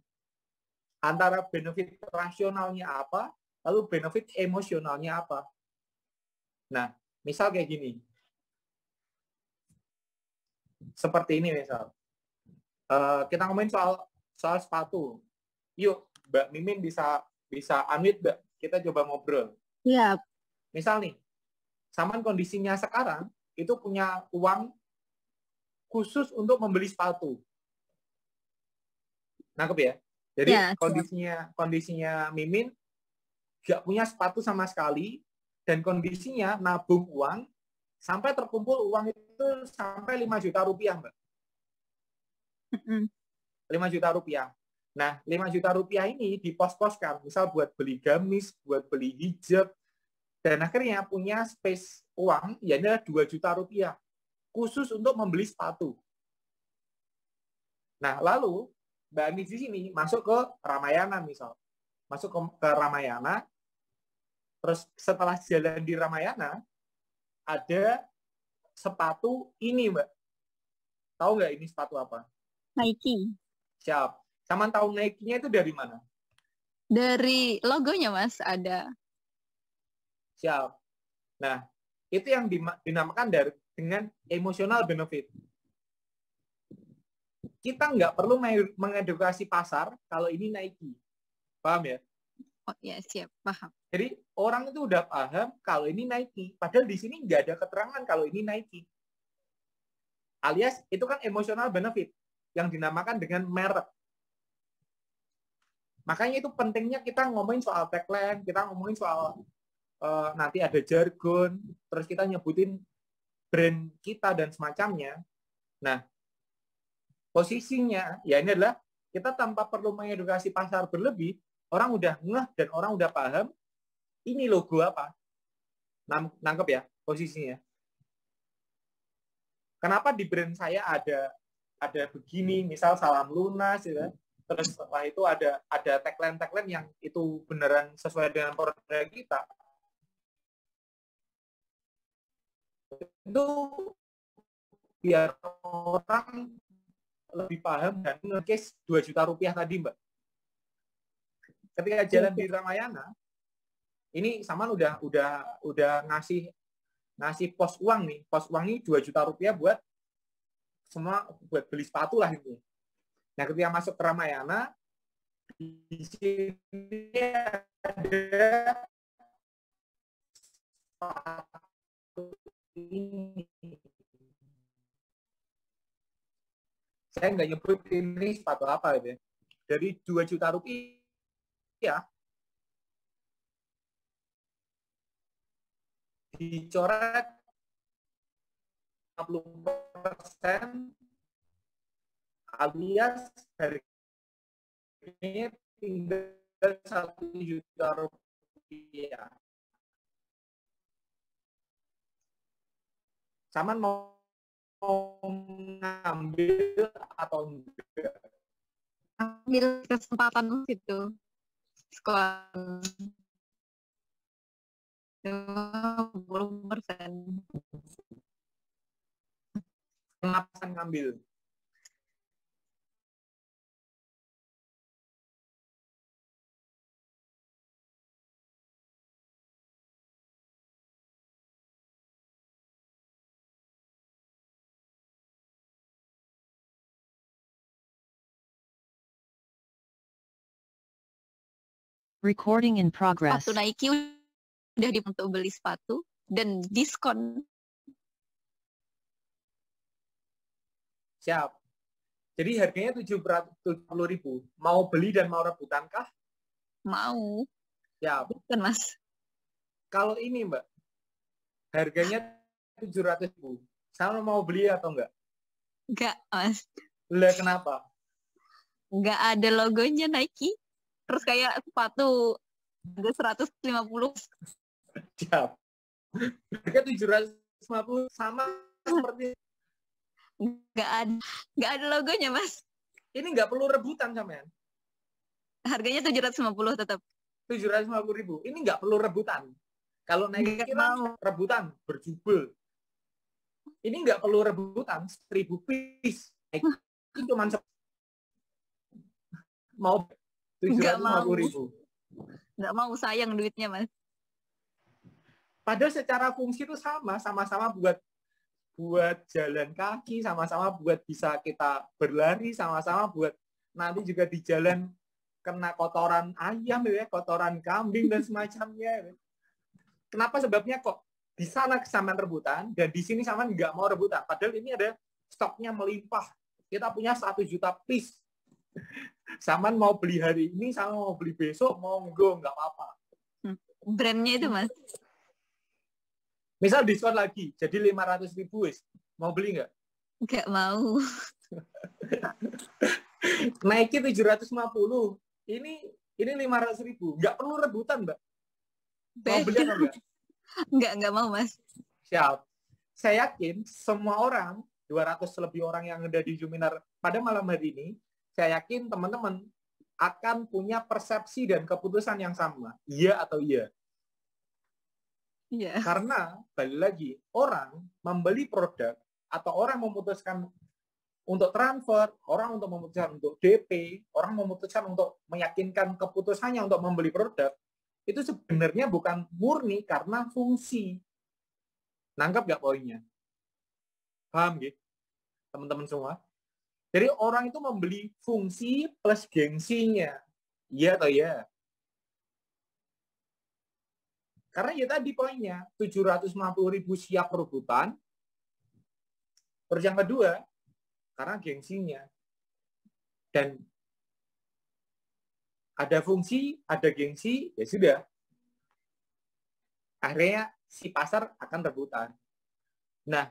Speaker 4: Antara benefit rasionalnya apa, lalu benefit emosionalnya apa. Nah, misal kayak gini. Seperti ini misal. Kita ngomongin soal sepatu. Yuk, Mbak Mimin bisa unmute, Mbak. Kita coba ngobrol.
Speaker 1: Iya.
Speaker 4: Misal nih, Saman kondisinya sekarang itu punya uang khusus untuk membeli sepatu. Nangkep ya? Jadi
Speaker 1: Ya,
Speaker 4: kondisinya Mimin nggak punya sepatu sama sekali, dan kondisinya nabung uang sampai terkumpul uang itu sampai 5 juta rupiah, Mbak. 5 juta rupiah. Nah, 5 juta rupiah ini dipos-poskan, misal buat beli gamis, buat beli hijab, dan akhirnya punya space uang, ya adalah 2 juta rupiah, khusus untuk membeli sepatu. Nah, lalu Mbak Anis di sini masuk ke Ramayana misal. Masuk ke Ramayana, terus setelah jalan di Ramayana, ada sepatu ini, Mbak. Tahu nggak ini sepatu apa?
Speaker 1: Nike.
Speaker 4: Siap. Saman tahu Nike-nya itu dari mana?
Speaker 1: Dari logonya, Mas, ada.
Speaker 4: Siap. Nah, itu yang dinamakan dengan emotional benefit. Kita nggak perlu mengedukasi pasar kalau ini Nike. Paham ya?
Speaker 1: Oh ya, siap. Paham.
Speaker 4: Jadi orang itu udah paham kalau ini Nike. Padahal di sini nggak ada keterangan kalau ini Nike. Alias itu kan emotional benefit yang dinamakan dengan merek. Makanya itu pentingnya kita ngomongin soal tagline, kita ngomongin soal nanti ada jargon, terus kita nyebutin brand kita dan semacamnya. Nah, posisinya ya ini adalah kita tanpa perlu mengedukasi pasar berlebih, orang udah ngeh dan orang udah paham ini logo apa. Nangkep ya posisinya. Kenapa di brand saya ada begini, misal salam lunas ya. Terus setelah itu ada tagline-tagline yang itu beneran sesuai dengan produk kita. Itu biar orang lebih paham dan nge-case 2 juta rupiah tadi, Mbak. Ketika jalan di Ramayana, ini Saman udah ngasih pos uang nih. Pos uang ini 2 juta rupiah buat semua buat beli sepatu lah itu. Nah, ketika masuk ke Ramayana, di sini ada ini. Saya nggak nyebut ini sepatu apa gitu ya. Dari 2 juta rupiah dicoret 50%, alias harganya tinggal 1 juta rupiah. Saman mau ngambil atau enggak?
Speaker 1: Ambil kesempatan itu sekolah 50%.
Speaker 4: Kenapa ngambil?
Speaker 9: Recording in progress.
Speaker 1: Sepatu Nike udah untuk beli sepatu dan diskon.
Speaker 4: Siap. Jadi harganya 770.000. Mau beli dan mau rebutan kah?
Speaker 1: Mau.
Speaker 4: Siap.
Speaker 1: Bukan, Mas.
Speaker 4: Kalau ini, Mbak, harganya 700.000. Sama mau beli atau enggak?
Speaker 1: Enggak, Mas.
Speaker 4: Lah kenapa?
Speaker 1: Enggak ada logonya Nike. Terus kayak sepatu harga 150.
Speaker 4: Siap. Harga 750 sama seperti
Speaker 1: Enggak ada logonya, Mas.
Speaker 4: ini, nggak perlu rebutan sampean.
Speaker 1: Harganya 750 tetap.
Speaker 4: 750.000. Ini nggak perlu rebutan. Kalau naik kira rebutan berjubel. Ini nggak perlu rebutan, 1.000 piece. Itu cuma mau 750.000.
Speaker 1: Nggak mau, sayang duitnya, Mas.
Speaker 4: Padahal secara fungsi itu sama-sama buat jalan kaki, sama-sama buat bisa kita berlari, sama-sama buat nanti juga di jalan kena kotoran ayam ya, kotoran kambing dan semacamnya. Kenapa sebabnya kok di sana kesamaan rebutan dan di sini sama nggak mau rebutan? Padahal ini ada stoknya melimpah. Kita punya 1 juta piece. Saman mau beli hari ini, sama mau beli besok, monggo, nggak apa-apa.
Speaker 1: Brandnya itu, Mas.
Speaker 4: Misal diskon lagi, jadi 500.000 wis. Mau beli nggak?
Speaker 1: Nggak mau.
Speaker 4: Nike 750. Ini 500.000. Nggak perlu rebutan, Mbak. Mau beli atau enggak?
Speaker 1: Nggak mau, Mas.
Speaker 4: Siap. Saya yakin semua orang, 200 lebih orang yang ada di Juminar pada malam hari ini, saya yakin teman-teman akan punya persepsi dan keputusan yang sama. Iya atau iya?
Speaker 1: Iya.
Speaker 4: Karena, balik lagi, orang membeli produk atau orang memutuskan untuk transfer, orang untuk memutuskan untuk DP, orang memutuskan untuk meyakinkan keputusannya untuk membeli produk, itu sebenarnya bukan murni karena fungsi. Nangkap nggak poinnya? Paham gitu? Teman-teman semua? Jadi orang itu membeli fungsi plus gengsinya. Iya atau iya? Karena ya tadi poinnya, 750.000 siap rebutan. Terus yang kedua, karena gengsinya. Dan ada fungsi, ada gengsi, ya sudah. Akhirnya si pasar akan rebutan. Nah,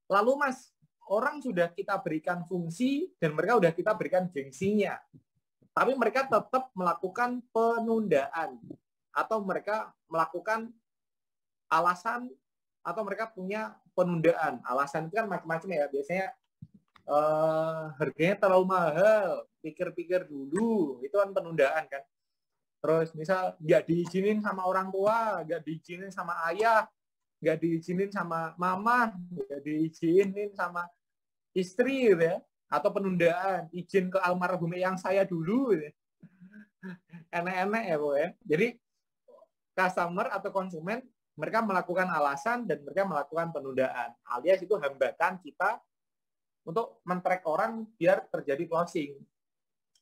Speaker 4: lalu Mas, orang sudah kita berikan fungsi dan mereka sudah kita berikan gengsinya. Tapi mereka tetap melakukan penundaan. Atau mereka melakukan alasan, atau mereka punya penundaan. Alasan itu kan macam-macam ya. Biasanya harganya terlalu mahal, pikir-pikir dulu, itu kan penundaan kan. Terus misal nggak diizinin sama orang tua, nggak diizinin sama ayah, nggak diizinin sama mama, nggak diizinin sama istri gitu ya. Atau penundaan, izin ke almarhum yang saya dulu gitu. Enak-enak ya Bu ya. Jadi customer atau konsumen, mereka melakukan alasan dan mereka melakukan penundaan. Alias itu hambatan kita untuk men-track orang biar terjadi closing.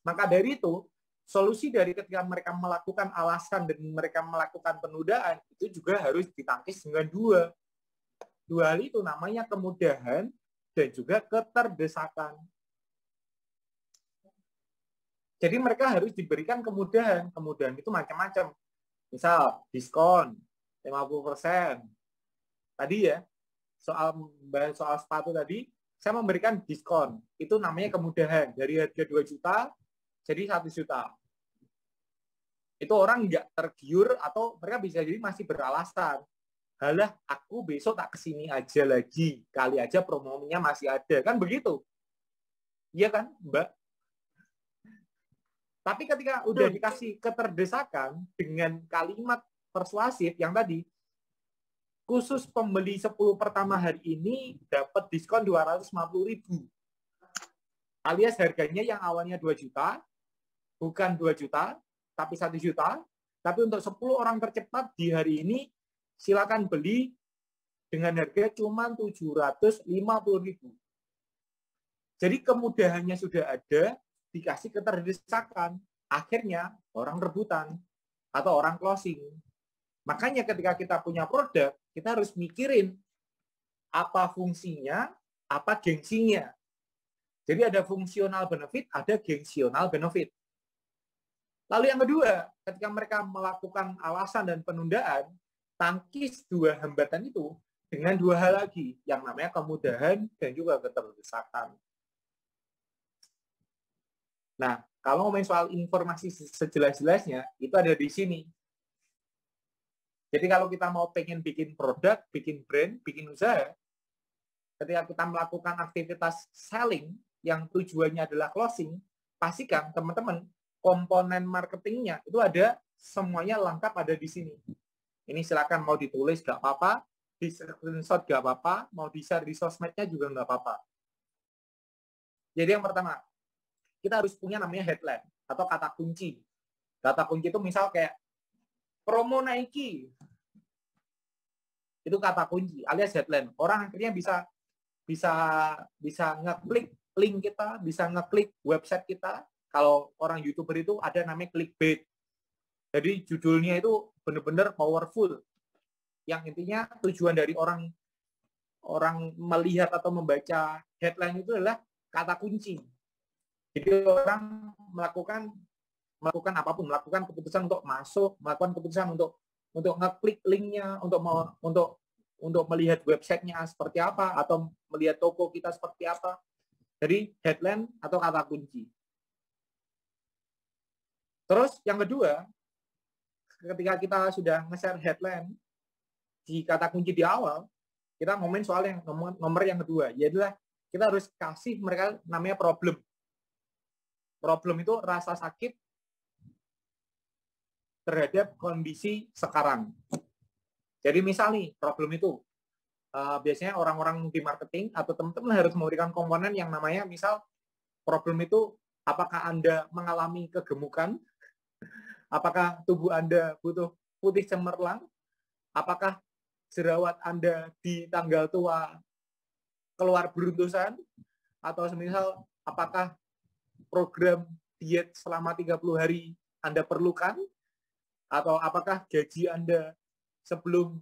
Speaker 4: Maka dari itu, solusi dari ketika mereka melakukan alasan dan mereka melakukan penundaan, itu juga harus ditangkis dengan dua hal itu, namanya kemudahan dan juga keterdesakan. Jadi mereka harus diberikan kemudahan. Kemudahan itu macam-macam. Misal, diskon 50%. Tadi ya, soal sepatu tadi, saya memberikan diskon. Itu namanya kemudahan. Dari harga 2 juta, jadi 1 juta. Itu orang nggak tergiur atau mereka bisa jadi masih beralasan. halah aku besok tak kesini aja lagi, kali aja promonya masih ada, kan begitu? Iya kan, Mbak? Tapi ketika udah dikasih keterdesakan dengan kalimat persuasif yang tadi, khusus pembeli 10 pertama hari ini dapat diskon 250.000. Alias harganya yang awalnya 2 juta, bukan 2 juta, tapi 1 juta. Tapi untuk 10 orang tercepat di hari ini, silakan beli dengan harga cuma 750.000. Jadi kemudahannya sudah ada, dikasih keterdesakan. Akhirnya orang rebutan atau orang closing. Makanya ketika kita punya produk, kita harus mikirin apa fungsinya, apa gengsinya. Jadi ada fungsional benefit, ada gengsional benefit. Lalu yang kedua, ketika mereka melakukan alasan dan penundaan, tangkis dua hambatan itu dengan dua hal lagi, yang namanya kemudahan dan juga keterdesakan. Nah, kalau ngomongin soal informasi sejelas-jelasnya, itu ada di sini. Jadi kalau kita mau pengen bikin produk, bikin brand, bikin usaha, ketika kita melakukan aktivitas selling yang tujuannya adalah closing, pastikan teman-teman komponen marketingnya itu ada semuanya lengkap ada di sini. Ini silakan mau ditulis nggak apa-apa, di screenshot nggak apa-apa, mau di-share di sosmednya juga nggak apa-apa. Jadi yang pertama, kita harus punya namanya headline atau kata kunci. Kata kunci itu misal kayak promo Nike. Itu kata kunci alias headline. Orang akhirnya bisa ngeklik link kita, bisa ngeklik website kita. Kalau orang YouTuber itu ada namanya clickbait. Jadi judulnya itu benar-benar powerful. Yang intinya tujuan dari orang melihat atau membaca headline itu adalah kata kunci. Jadi orang melakukan apapun, melakukan keputusan untuk masuk, melakukan keputusan untuk ngeklik linknya, untuk melihat websitenya seperti apa, atau melihat toko kita seperti apa. Jadi headline atau kata kunci. Terus yang kedua, ketika kita sudah nge-share headline di kata kunci di awal, kita ngomongin soal yang nomor yang kedua, yaitu kita harus kasih mereka namanya problem. Problem itu rasa sakit terhadap kondisi sekarang. Jadi misal nih, problem itu, biasanya orang-orang di marketing atau teman-teman harus memberikan komponen yang namanya, misal, problem itu, apakah Anda mengalami kegemukan? Apakah tubuh Anda butuh putih cemerlang? Apakah jerawat Anda di tanggal tua keluar beruntusan? Atau semisal, apakah program diet selama 30 hari Anda perlukan? Atau apakah gaji Anda sebelum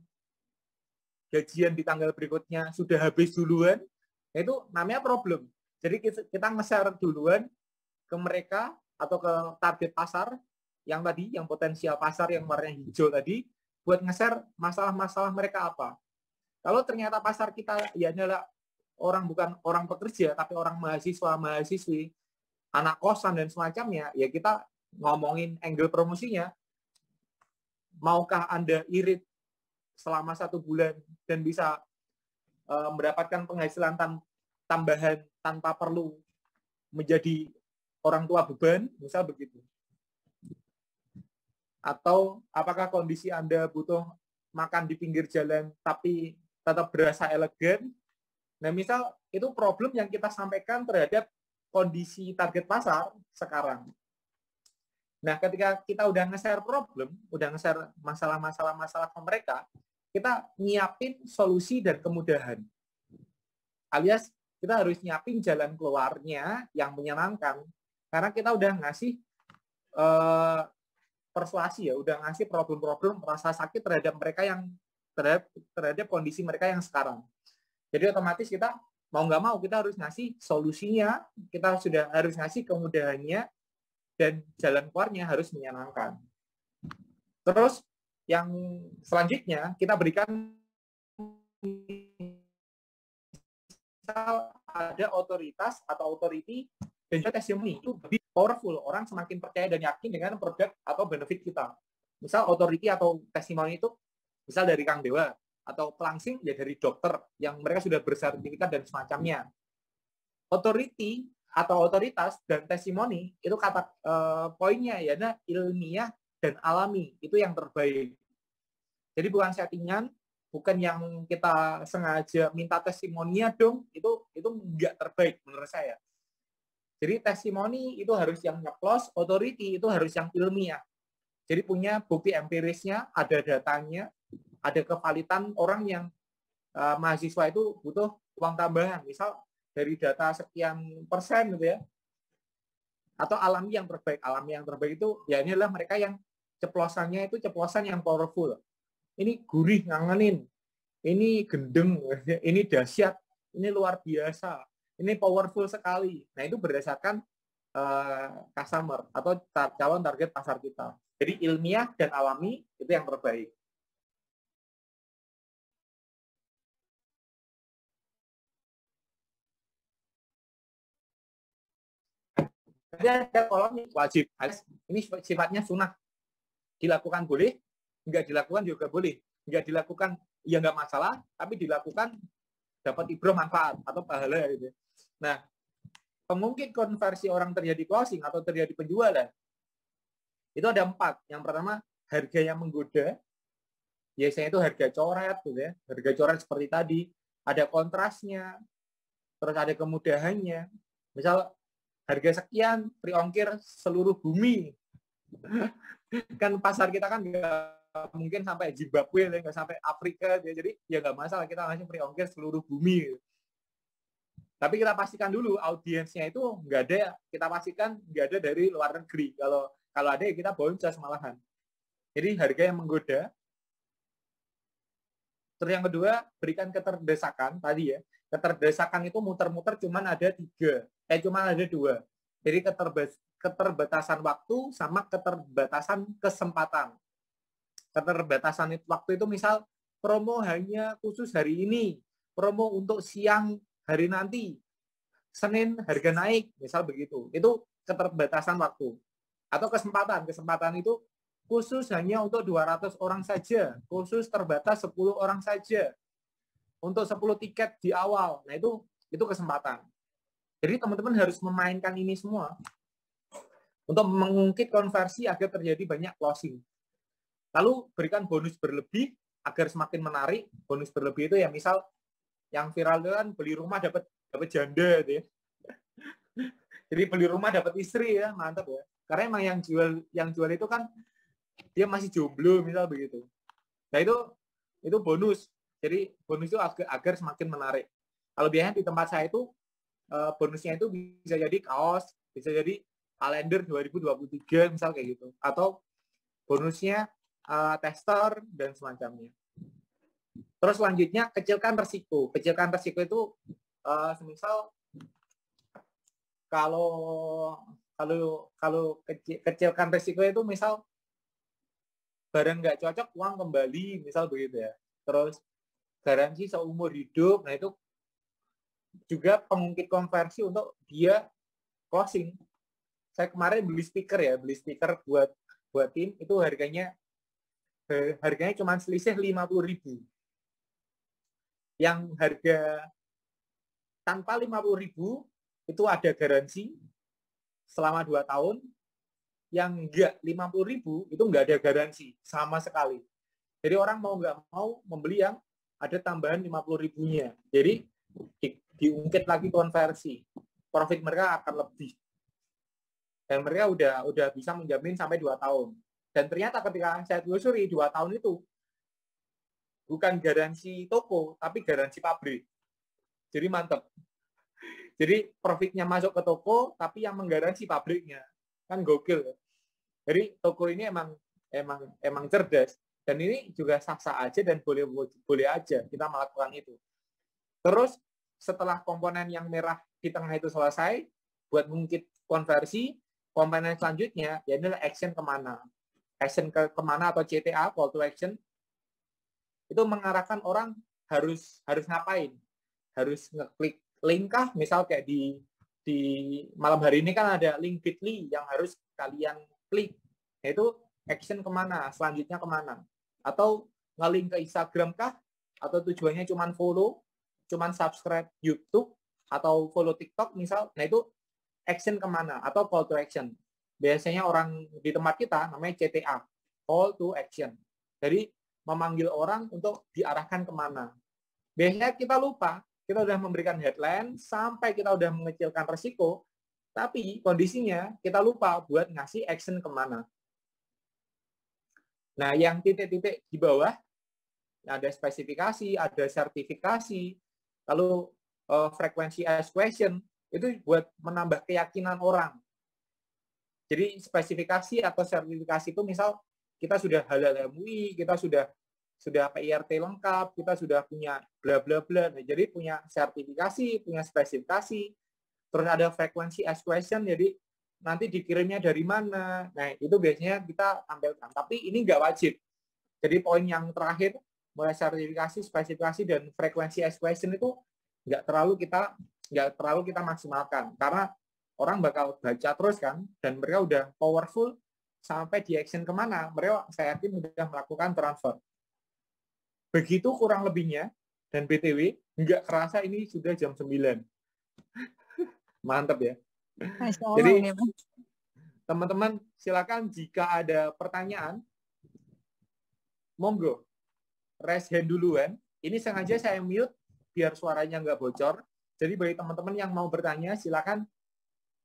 Speaker 4: gajian di tanggal berikutnya sudah habis duluan? Itu namanya problem. Jadi kita nge-share duluan ke mereka atau ke target pasar yang tadi, yang potensial pasar yang warnanya hijau tadi, buat nge-share masalah-masalah mereka apa. Kalau ternyata pasar kita ya adalah bukan orang pekerja, tapi orang mahasiswa, mahasiswi, anak kosan dan semacamnya, ya kita ngomongin angle promosinya. Maukah Anda irit selama 1 bulan dan bisa mendapatkan penghasilan tambahan tanpa perlu menjadi orang tua beban, misal begitu. Atau apakah kondisi Anda butuh makan di pinggir jalan tapi tetap berasa elegan? Nah, misal itu problem yang kita sampaikan terhadap kondisi target pasar sekarang. Nah, ketika kita udah nge-share problem, udah nge-share masalah-masalah ke mereka, kita nyiapin solusi dan kemudahan. Alias, kita harus nyiapin jalan keluarnya yang menyenangkan. Karena kita udah ngasih persuasi ya, udah ngasih problem-problem rasa sakit terhadap mereka yang terhadap kondisi mereka yang sekarang. Jadi otomatis kita mau nggak mau kita harus ngasih solusinya, kita sudah harus ngasih kemudahannya, dan jalan keluarnya harus menyenangkan. Terus yang selanjutnya kita berikan misal ada otoritas atau authority dan juga testimoni, itu lebih powerful. Orang semakin percaya dan yakin dengan produk atau benefit kita. Misal authority atau testimoni itu misal dari Kang Dewa atau pelangsing ya dari dokter yang mereka sudah bersertifikat dan semacamnya. Authority atau otoritas dan testimoni itu kata poinnya ya ilmiah dan alami, itu yang terbaik. Jadi bukan settingan, bukan yang kita sengaja minta testimoninya dong, itu nggak terbaik menurut saya. Jadi testimoni itu harus yang nyeplos, authority itu harus yang ilmiah. Jadi punya bukti empirisnya, ada datanya, ada kevalitan orang yang mahasiswa itu butuh uang tambahan, misal dari data sekian persen gitu ya. Atau alami yang terbaik. Alami yang terbaik itu ya ini adalah mereka yang ceplosannya itu ceplosan yang powerful. Ini gurih ngangenin, ini gendeng, ini dahsyat, ini luar biasa, ini powerful sekali. Nah itu berdasarkan customer atau calon target pasar kita. Jadi ilmiah dan alami itu yang terbaik. Jadi ada kolom wajib. Ini sifatnya sunnah. Dilakukan boleh, nggak dilakukan juga boleh. Nggak dilakukan ya nggak masalah, tapi dilakukan dapat ibroh manfaat atau pahala gitu. Nah, pemungkit konversi orang terjadi closing atau terjadi penjualan itu ada 4. Yang pertama, harga yang menggoda. Biasanya itu harga coret gitu ya. Harga coret seperti tadi, ada kontrasnya, terus ada kemudahannya. Misal harga sekian, free ongkir seluruh bumi. Kan pasar kita kan nggak mungkin sampai Zimbabwe, nggak sampai Afrika, jadi ya nggak masalah kita ngasih free ongkir seluruh bumi. Tapi kita pastikan dulu audiensnya itu nggak ada, kita pastikan nggak ada dari luar negeri. Kalau ada ya kita boncos malahan. Jadi harga yang menggoda. Terus yang kedua, berikan keterdesakan tadi ya. Keterdesakan itu muter-muter cuman ada 3. Cuman ada 2. Jadi keterbatasan waktu sama keterbatasan kesempatan. Keterbatasan waktu itu misal promo hanya khusus hari ini, promo untuk siang hari nanti, Senin harga naik, misal begitu. Itu keterbatasan waktu. Atau kesempatan itu khusus hanya untuk 200 orang saja, khusus terbatas 10 orang saja. Untuk 10 tiket di awal. Nah, itu kesempatan. Jadi teman-teman harus memainkan ini semua untuk mengungkit konversi agar terjadi banyak closing. Lalu berikan bonus berlebih agar semakin menarik. Bonus berlebih itu ya misal yang viral itu kan beli rumah dapat janda gitu ya. Jadi beli rumah dapat istri ya, mantap ya. Karena emang yang jual itu kan dia masih jomblo misal begitu. Nah, itu bonus. Jadi bonus itu agar semakin menarik. Kalau biasanya di tempat saya itu bonusnya itu bisa jadi kaos, bisa jadi kalender 2023 misal kayak gitu. Atau bonusnya tester dan semacamnya. Terus selanjutnya kecilkan resiko. Kecilkan resiko itu semisal kalau kecilkan resiko itu misal barang nggak cocok uang kembali misal begitu ya. Terus garansi seumur hidup. Nah itu juga pengungkit konversi untuk dia closing. Saya kemarin beli speaker buat tim itu harganya cuma selisih 50.000. Yang harga tanpa 50.000 itu ada garansi selama 2 tahun. Yang enggak 50.000 itu enggak ada garansi sama sekali. Jadi orang mau nggak mau membeli yang ada tambahan 50.000-nya. Jadi diungkit lagi konversi. Profit mereka akan lebih. Dan mereka udah bisa menjamin sampai 2 tahun. Dan ternyata ketika saya telusuri 2 tahun itu bukan garansi toko, tapi garansi pabrik. Jadi mantap. Jadi profitnya masuk ke toko, tapi yang menggaransi pabriknya. Kan gokil. Jadi toko ini emang cerdas. Dan ini juga sah-sah aja dan boleh aja kita melakukan itu. Terus setelah komponen yang merah di tengah itu selesai, buat mengungkit konversi, komponen selanjutnya ya adalah action kemana. Action kemana atau CTA, call to action, itu mengarahkan orang harus ngapain. Harus ngeklik link kah, misal kayak di malam hari ini kan ada link Bitly yang harus kalian klik. Yaitu action kemana, selanjutnya kemana. Atau nge-link ke Instagram kah, atau tujuannya cuman follow, cuman subscribe YouTube atau follow TikTok misal, nah itu action kemana atau call to action. Biasanya orang di tempat kita namanya CTA, call to action. Jadi memanggil orang untuk diarahkan kemana. Biasanya kita lupa, kita udah memberikan headline sampai kita udah mengecilkan resiko, tapi kondisinya kita lupa buat ngasih action kemana. Nah, yang titik-titik di bawah ada spesifikasi, ada sertifikasi, lalu frekuensi ask question, itu buat menambah keyakinan orang. Jadi spesifikasi atau sertifikasi itu misal kita sudah halal MUI, kita sudah PIRT lengkap, kita sudah punya bla bla bla. Jadi punya sertifikasi, punya spesifikasi, terus ada frekuensi ask question, jadi nanti dikirimnya dari mana. Nah, itu biasanya kita tampilkan. Tapi ini nggak wajib. Jadi poin yang terakhir, mulai sertifikasi, spesifikasi, dan frekuensi ask question itu nggak terlalu kita maksimalkan. Karena orang bakal baca terus kan, dan mereka udah powerful sampai di action kemana, mereka saya yakin sudah melakukan transfer. Begitu kurang lebihnya, dan BTW, nggak kerasa ini sudah jam 9. Mantap ya. Jadi, teman-teman silakan jika ada pertanyaan, monggo, raise hand duluan. Ini sengaja saya mute, biar suaranya nggak bocor. Jadi bagi teman-teman yang mau bertanya, silakan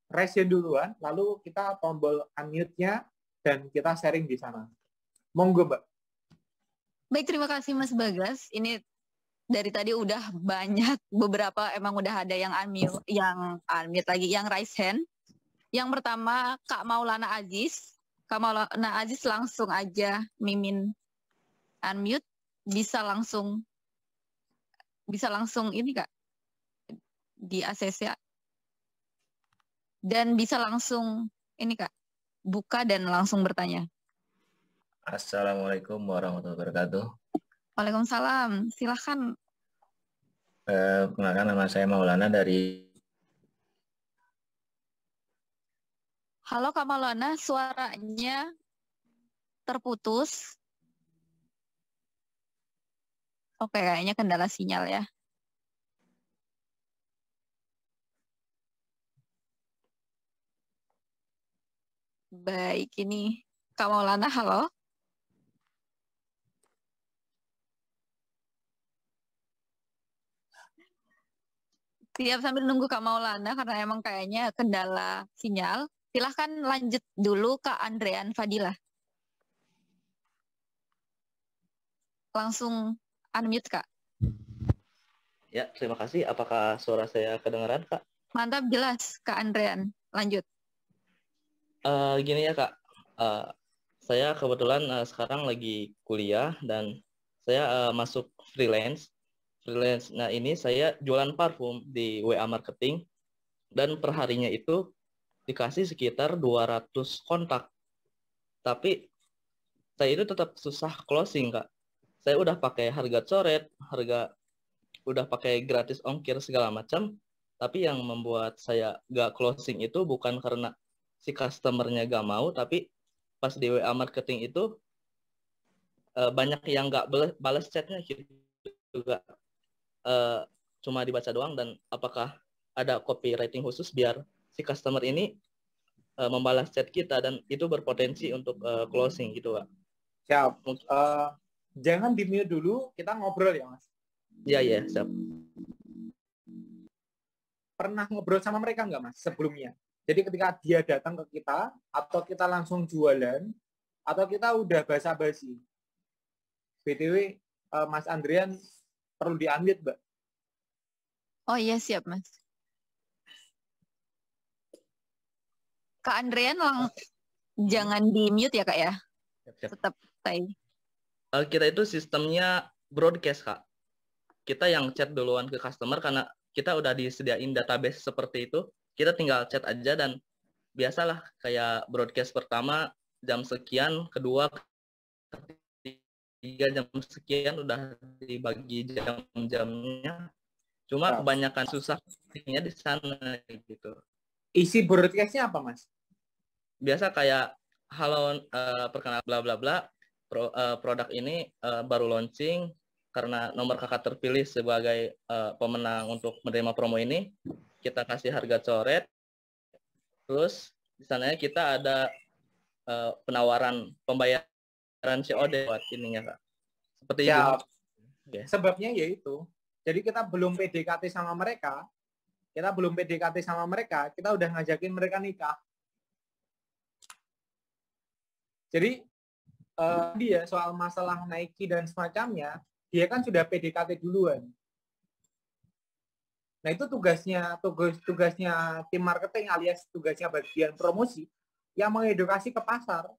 Speaker 4: raise hand duluan, lalu kita tombol unmute-nya, dan kita sharing di sana. Monggo, Mbak.
Speaker 1: Baik, terima kasih Mas Bagas. Ini dari tadi udah banyak, beberapa emang udah ada yang unmute lagi, yang raise hand. Yang pertama Kak Maulana Aziz. Kak Maulana Aziz langsung aja mimin unmute, bisa langsung ini Kak di ACC, dan bisa langsung ini Kak buka dan langsung bertanya.
Speaker 10: Assalamualaikum warahmatullahi wabarakatuh.
Speaker 1: Waalaikumsalam, silahkan.
Speaker 10: Perkenalkan, nama saya Maulana dari...
Speaker 1: Halo Kak Maulana, suaranya terputus. Oke, kayaknya kendala sinyal ya. Baik, ini Kak Maulana, halo. Siap, sambil nunggu Kak Maulana karena emang kayaknya kendala sinyal. Silahkan lanjut dulu Kak Andrean Fadilah. Langsung unmute Kak.
Speaker 11: Ya, terima kasih. Apakah suara saya kedengaran Kak?
Speaker 1: Mantap, jelas Kak Andrean. Lanjut.
Speaker 11: Gini ya Kak, saya kebetulan sekarang lagi kuliah dan saya masuk freelance. Nah ini saya jualan parfum di WA Marketing dan perharinya itu dikasih sekitar 200 kontak. Tapi saya itu tetap susah closing Kak. Saya udah pakai harga coret, udah pakai gratis ongkir segala macam. Tapi yang membuat saya gak closing itu bukan karena si customernya gak mau, tapi pas di WA Marketing itu banyak yang gak balas chatnya gitu juga. Cuma dibaca doang, dan apakah ada copywriting khusus biar si customer ini membalas chat kita dan itu berpotensi untuk closing gitu Kak.
Speaker 4: Siap. Jangan di-mute dulu, kita ngobrol ya Mas.
Speaker 11: Iya, siap.
Speaker 4: Pernah ngobrol sama mereka nggak Mas sebelumnya? Jadi ketika dia datang ke kita, atau kita langsung jualan, atau kita udah basa-basi? BTW, Mas Andrian perlu di-unmute, Mbak.
Speaker 1: Oh iya, siap Mas. Kak Andrian, jangan di-mute ya Kak ya?
Speaker 11: Siap.
Speaker 1: Tetap stay.
Speaker 11: Kita itu sistemnya broadcast Kak. Kita yang chat duluan ke customer karena kita udah disediain database seperti itu. Kita tinggal chat aja dan biasalah kayak broadcast pertama jam sekian, kedua, ketiga jam sekian udah dibagi jam-jamnya. Cuma kebanyakan susahnya di sana gitu.
Speaker 4: Isi broadcastnya apa Mas?
Speaker 11: Biasa kayak halo perkenalan bla bla bla, produk ini baru launching, karena nomor kakak terpilih sebagai pemenang untuk menerima promo ini, kita kasih harga coret. Terus di sananya kita ada penawaran pembayaran COD buat ininya, Kak. Seperti itu.
Speaker 4: Okay. Sebabnya yaitu, jadi kita belum PDKT sama mereka, kita udah ngajakin mereka nikah. Jadi dia soal masalah Nike dan semacamnya, dia kan sudah PDKT duluan. Nah itu tugasnya tim marketing alias tugasnya bagian promosi yang mengedukasi ke pasar.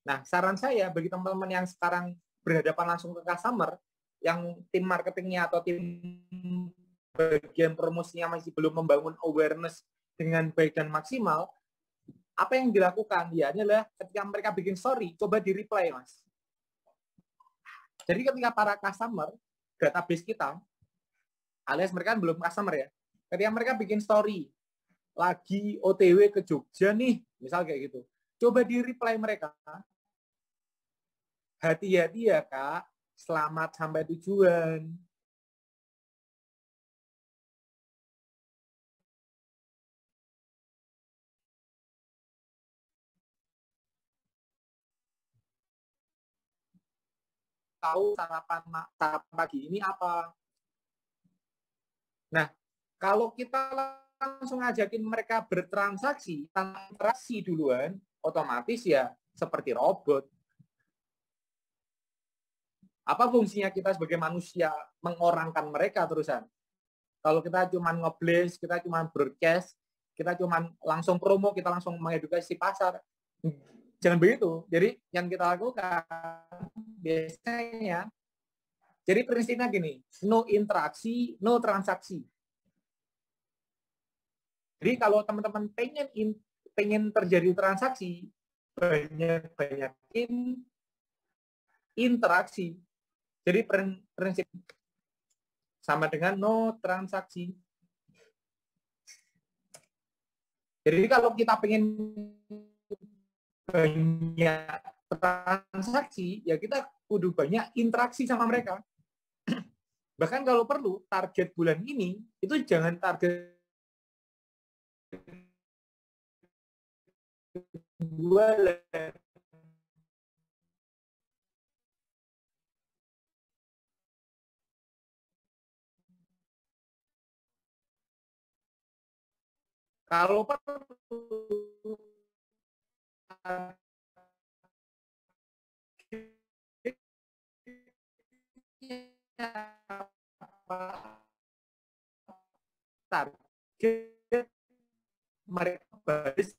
Speaker 4: Nah saran saya bagi teman-teman yang sekarang berhadapan langsung ke customer, yang tim marketingnya atau tim bagian promosinya masih belum membangun awareness dengan baik dan maksimal, apa yang dilakukan? Ya adalah ketika mereka bikin story, coba di-reply, Mas. Jadi ketika para customer, database kita, alias mereka kan belum customer ya, ketika mereka bikin story, lagi OTW ke Jogja nih, misal kayak gitu, coba di-reply mereka, hati-hati ya Kak, selamat sampai tujuan. Tahu sarapan pagi ini apa? Nah, kalau kita langsung ngajakin mereka bertransaksi, tanpa interaksi duluan, otomatis ya seperti robot. Apa fungsinya kita sebagai manusia mengorangkan mereka terusan? Kalau kita cuma nge-blast, kita cuma broadcast, kita cuma langsung promo, kita langsung mengedukasi pasar. Jangan begitu. Jadi yang kita lakukan biasanya, jadi prinsipnya gini, no interaksi, no transaksi. Jadi kalau teman-teman pengen terjadi transaksi, banyakin interaksi. Jadi prinsip sama dengan no transaksi. Jadi kalau kita pengen banyak transaksi, ya kita kudu banyak interaksi sama mereka. Bahkan kalau perlu, target bulan ini, itu jangan target bulan. Kalau perlu target mereka baris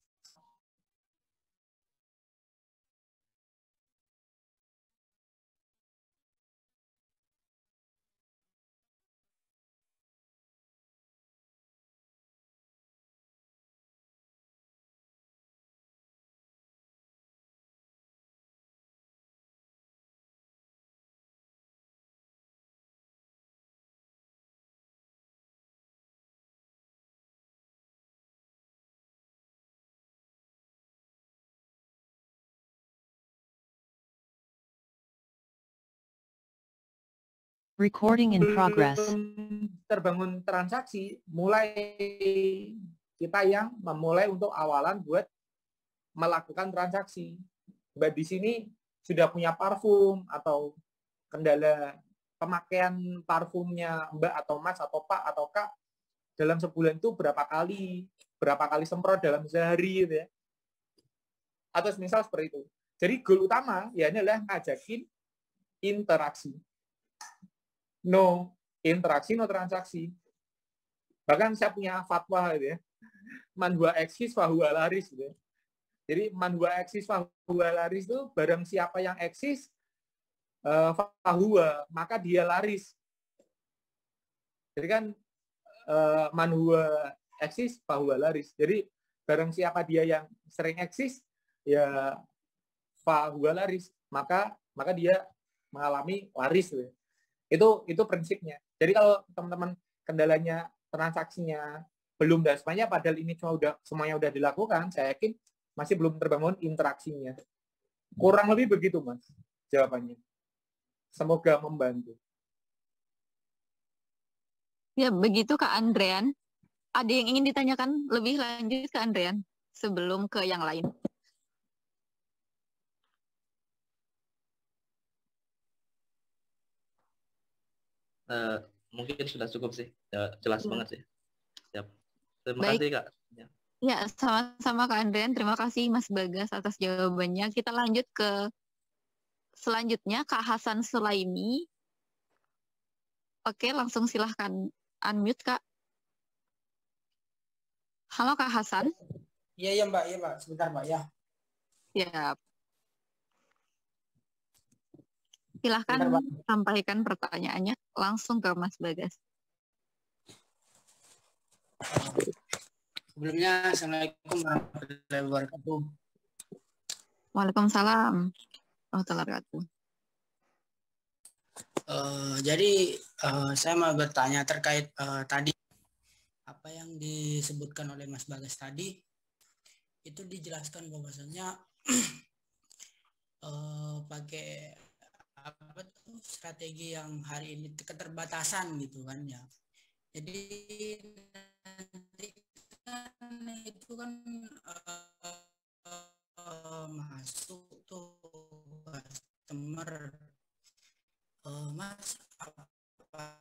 Speaker 9: Recording in progress.
Speaker 4: Terbangun transaksi, mulai kita yang memulai untuk awalan buat melakukan transaksi. Mbak di sini sudah punya parfum atau kendala pemakaian parfumnya Mbak atau Mas atau Pak atau Kak dalam sebulan itu berapa kali semprot dalam sehari gitu ya. Atau misal seperti itu. Jadi goal utama ya adalah ngajakin interaksi. No interaksi, no transaksi. Bahkan saya punya fatwa gitu ya. Man huwa eksis fahuwa laris gitu ya. Jadi man huwa eksis fahuwa laris itu barang siapa yang eksis fahuwa, maka dia laris. Jadi kan man huwa eksis fahuwa laris. Jadi barang siapa dia yang sering eksis ya fahuwa laris, maka dia mengalami laris gitu ya. Itu prinsipnya. Jadi kalau teman-teman kendalanya transaksinya belum dan semuanya, padahal ini semuanya udah dilakukan, saya yakin masih belum terbangun interaksinya. Kurang lebih begitu, Mas, jawabannya. Semoga membantu.
Speaker 1: Ya, begitu Kak Andrean. Ada yang ingin ditanyakan lebih lanjut Kak Andrean sebelum ke yang lain?
Speaker 11: Mungkin sudah cukup sih. Ya, jelas banget sih. Siap. Terima
Speaker 1: Baik.
Speaker 11: kasih Kak. Ya.
Speaker 1: Ya, sama-sama Kak Andrean. Terima kasih Mas Bagas atas jawabannya. Kita lanjut ke selanjutnya Kak Hasan Sulaimi. Oke, langsung silahkan unmute Kak. Halo Kak Hasan.
Speaker 12: Iya Mbak. Sebentar Mbak ya.
Speaker 1: Ya. Silahkan sampaikan pertanyaannya langsung ke Mas Bagas.
Speaker 12: Sebelumnya, Assalamualaikum warahmatullahi wabarakatuh.
Speaker 1: Waalaikumsalam warahmatullahi wabarakatuh.
Speaker 12: Jadi saya mau bertanya terkait tadi apa yang disebutkan oleh Mas Bagas tadi, itu dijelaskan bahwasanya pakai apa tuh strategi yang hari ini keterbatasan gitu kan ya. Jadi nanti kan itu kan masuk tuh customer, Mas apakah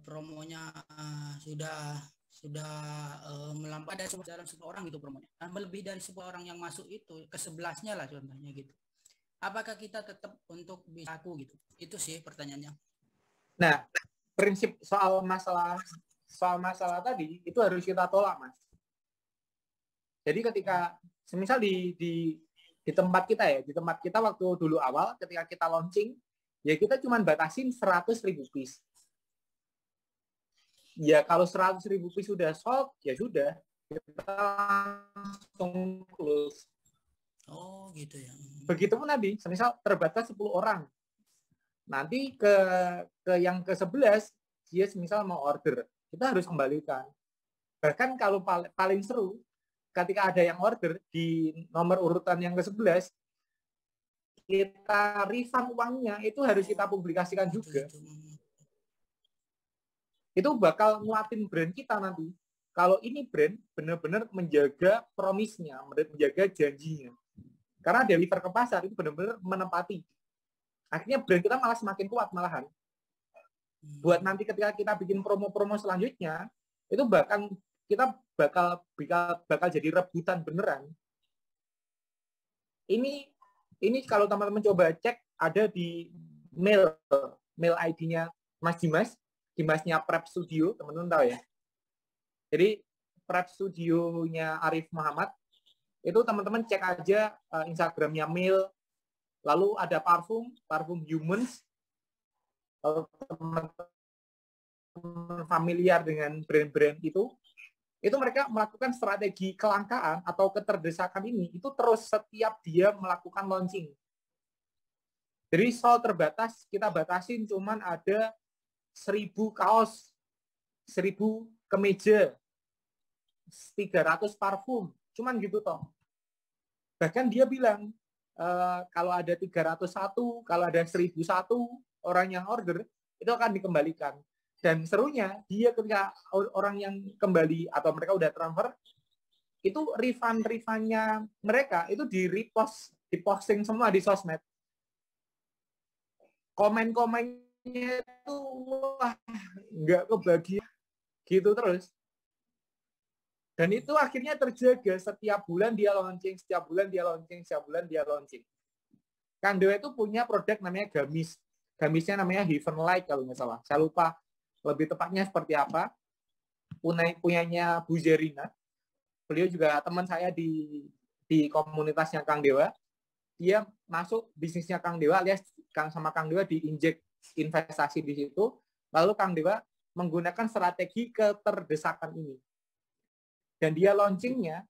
Speaker 12: promonya sudah melampaui dari dalam 10 orang gitu promonya. Nah, melebihi dari 10 orang yang masuk itu ke 11-nya lah contohnya gitu. Apakah kita tetap untuk bisa aku gitu? Itu sih pertanyaannya.
Speaker 4: Nah, prinsip soal masalah tadi itu harus kita tolak, Mas. Jadi ketika semisal di tempat kita ya, di tempat kita waktu dulu awal ketika kita launching, ya kita cuma batasin 100.000 piece. Ya kalau 100.000 piece sudah sold, ya sudah, kita langsung close.
Speaker 12: Oh gitu ya.
Speaker 4: Begitupun tadi, semisal terbatas 10 orang. Nanti ke yang ke-11, dia semisal mau order, kita harus kembalikan. Bahkan kalau paling seru, ketika ada yang order di nomor urutan yang ke-11, kita refund uangnya, itu harus kita publikasikan juga. Itu bakal nguatin brand kita nanti. Kalau ini brand benar-benar menjaga promisnya, menjaga janjinya. Karena deliver ke pasar itu benar-benar menepati. Akhirnya brand kita malah semakin kuat malahan. Buat nanti ketika kita bikin promo-promo selanjutnya, itu kita bakal jadi rebutan beneran. Ini kalau teman-teman coba cek, ada di mail ID-nya Mas Dimasnya Prep Studio, teman-teman tahu ya. Jadi Prep Studio-nya Arif Muhammad, itu teman-teman cek aja Instagramnya Mail, lalu ada parfum Humans, kalau teman-teman familiar dengan brand-brand itu mereka melakukan strategi kelangkaan atau keterdesakan ini, itu terus setiap dia melakukan launching. Jadi soal terbatas, kita batasin cuman ada 1.000 kaos, 1.000 kemeja, 300 parfum, cuman gitu toh. Bahkan dia bilang, kalau ada 301, kalau ada 1.001 orang yang order, itu akan dikembalikan. Dan serunya, dia ketika orang yang kembali atau mereka udah transfer, itu refund-refundnya mereka itu diposting semua di sosmed. Komen-komennya itu wah nggak kebagian gitu terus. Dan itu akhirnya terjaga, setiap bulan dia launching, setiap bulan dia launching. Kang Dewa itu punya produk namanya gamis. Gamisnya namanya Heaven Light kalau nggak salah. Saya lupa lebih tepatnya seperti apa. Punyanya Bu Zerina. Beliau juga teman saya di komunitasnya Kang Dewa. Dia masuk bisnisnya Kang Dewa, alias sama Kang Dewa diinjek investasi di situ, lalu Kang Dewa menggunakan strategi keterdesakan ini. Dan dia launchingnya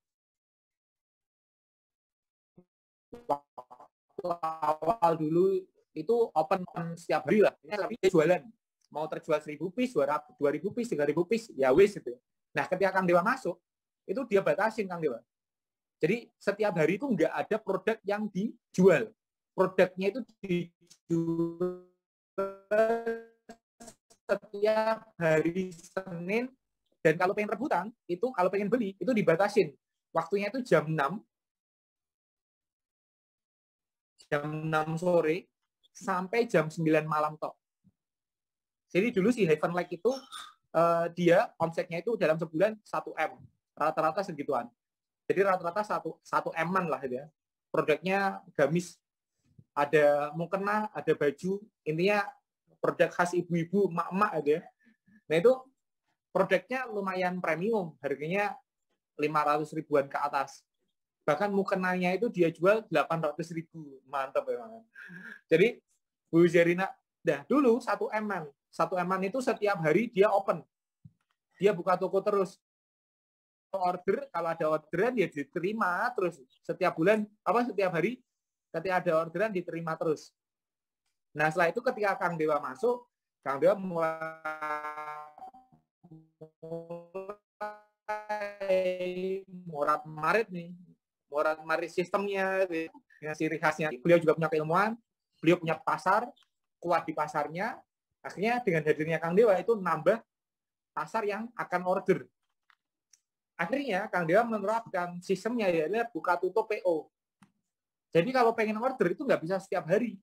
Speaker 4: awal dulu itu open setiap hari lah. Tapi dia jualan. Mau terjual 1.000 piece, 2.000 piece, 3.000 piece, ya wis itu. Nah, ketika Kang Dewa masuk, itu dia batasin Kang Dewa. Jadi setiap hari itu nggak ada produk yang dijual. produknya itu dijual setiap hari Senin, dan kalau pengen rebutan itu, kalau pengen beli itu dibatasin waktunya itu jam 6 sore sampai jam 9 malam tok. Jadi dulu si Heaven Like itu dia omsetnya itu dalam sebulan 1 M, rata-rata segituan. Jadi rata-rata 1 M-an lah ya. Produknya gamis, ada mukena, ada baju, intinya produk khas ibu-ibu, emak-emak ada. Nah itu produknya lumayan premium, harganya 500 ribuan ke atas. Bahkan mukenanya itu dia jual 800 ribu, mantap memang. Jadi Bu Zerina, dulu 1 M-an. 1 M-an itu setiap hari dia open. Dia buka toko terus. Order, kalau ada orderan dia diterima terus. Setiap bulan, setiap hari ketika ada orderan diterima terus. Nah setelah itu ketika Kang Dewa masuk, Kang Dewa mulai morat-marit nih. Morat-marit sistemnya, dengan ciri khasnya. Beliau juga punya keilmuan, beliau punya pasar, kuat di pasarnya. Akhirnya dengan hadirnya Kang Dewa itu nambah pasar yang akan order. Akhirnya Kang Dewa menerapkan sistemnya yaitu buka tutup PO. Jadi kalau pengen order itu nggak bisa setiap hari.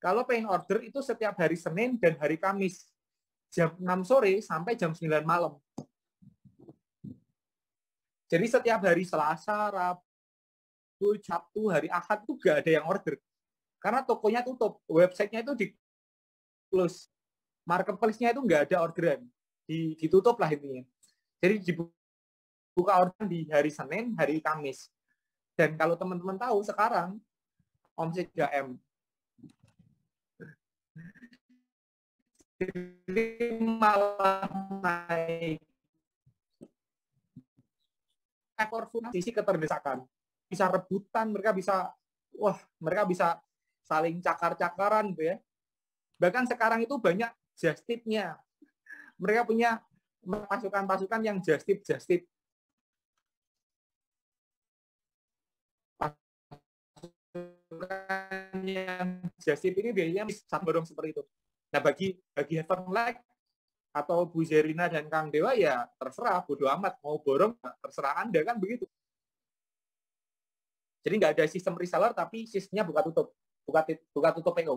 Speaker 4: Kalau pengen order itu setiap hari Senin dan hari Kamis. Jam 6 sore sampai jam 9 malam. Jadi setiap hari Selasa, Rabu, Sabtu, hari Ahad itu nggak ada yang order. Karena tokonya tutup. Websitenya itu di-close. Marketplace-nya itu nggak ada orderan. Ditutup lah intinya. Jadi dibuka orderan di hari Senin, hari Kamis. Dan kalau teman-teman tahu sekarang omset 3M. Jadi malah naik. Sisi keterdesakan. Bisa rebutan, mereka bisa saling cakar-cakaran gitu ya. Bahkan sekarang itu banyak just tip-nya. Mereka punya pasukan-pasukan yang just tip. Yang just tip ini biasanya bisa borong seperti itu. Nah bagi Heaven Like atau Bu Zerina dan Kang Dewa ya terserah, bodo amat, mau borong terserah Anda kan begitu. Jadi nggak ada sistem reseller tapi sistemnya buka tutup PO.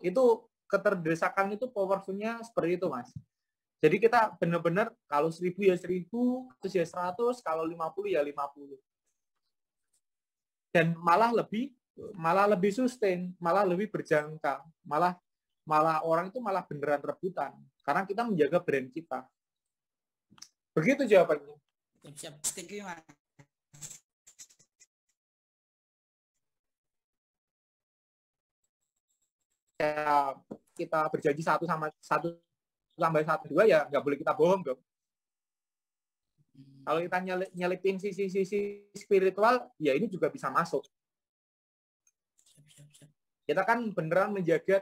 Speaker 4: Itu keterdesakan itu powerful-nya seperti itu Mas. Jadi kita benar-benar kalau 1.000 ya 1.000, 100 ya 100, kalau 50 ya 50. Dan malah lebih sustain, malah lebih berjangka, malah orang itu malah beneran rebutan karena kita menjaga brand kita. Begitu jawabannya.
Speaker 12: Siap, thank you Mas.
Speaker 4: Ya, kita berjanji 1 tambah 1 2 ya nggak boleh kita bohong dong. Kalau kita nyelipin sisi spiritual, ya ini juga bisa masuk. Kita kan beneran menjaga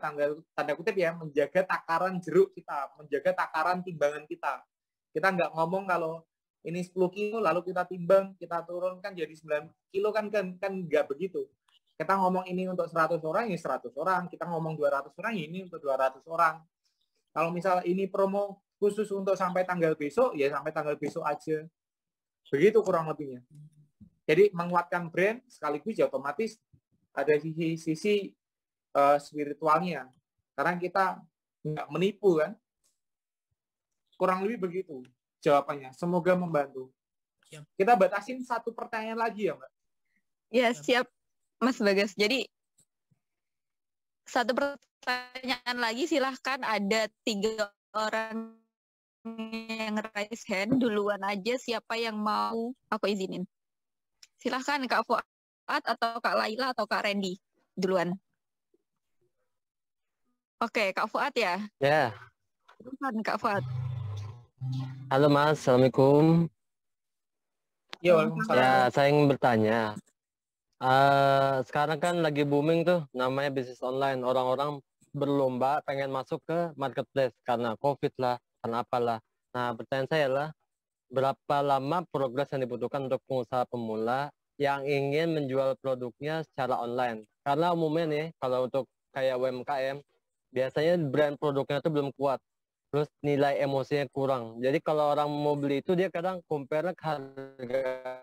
Speaker 4: tanda kutip ya, menjaga takaran jeruk kita, menjaga takaran timbangan kita. Kita nggak ngomong kalau ini 10 kilo lalu kita timbang, kita turunkan jadi 9 kilo kan nggak begitu. Kita ngomong ini untuk 100 orang ya 100 orang, kita ngomong 200 orang ya ini untuk 200 orang. Kalau misal ini promo khusus untuk sampai tanggal besok, ya sampai tanggal besok aja. Begitu kurang lebihnya. Jadi menguatkan brand sekaligus ya otomatis ada sisi spiritualnya. Karena kita nggak menipu kan. Kurang lebih begitu jawabannya. Semoga membantu.
Speaker 12: Siap.
Speaker 4: Kita batasin 1 pertanyaan lagi ya Mbak.
Speaker 1: Ya siap Mas Bagas. Jadi 1 pertanyaan lagi, silahkan, ada 3 orang yang raise hand, duluan aja siapa yang mau aku izinin. Silahkan Kak Fuad atau Kak Laila atau Kak Randy duluan. Oke, Kak Fuad ya?
Speaker 13: Ya.
Speaker 1: Silahkan Kak Fuad.
Speaker 13: Halo Mas, Assalamualaikum.
Speaker 4: Ya, Waalaikumsalam.
Speaker 13: Ya, saya ingin bertanya. Sekarang kan lagi booming tuh namanya bisnis online. Orang-orang berlomba pengen masuk ke marketplace karena COVID lah, karena apalah. Nah, pertanyaan saya lah, berapa lama progres yang dibutuhkan untuk pengusaha pemula yang ingin menjual produknya secara online. Karena umumnya nih, kalau untuk kayak UMKM, biasanya brand produknya itu belum kuat. Terus nilai emosinya kurang. Jadi kalau orang mau beli itu dia kadang compare harga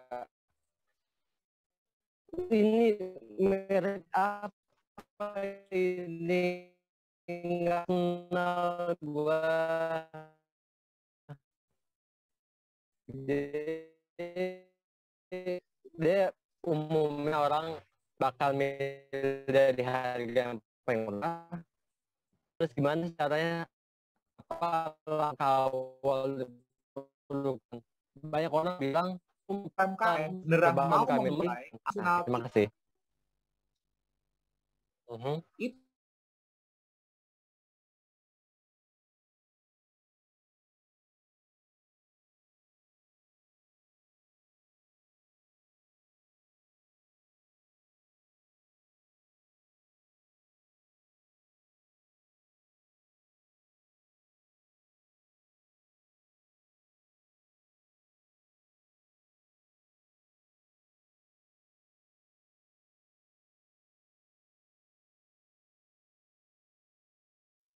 Speaker 13: ini merek apa ini nggak kenal gua. Jadi dia umumnya orang bakal milih dari harga yang paling murah. Terus gimana caranya, apa langkah awal produk? Banyak orang bilang
Speaker 4: UMKM beneran mau memulai
Speaker 13: terima kasih.
Speaker 4: Itu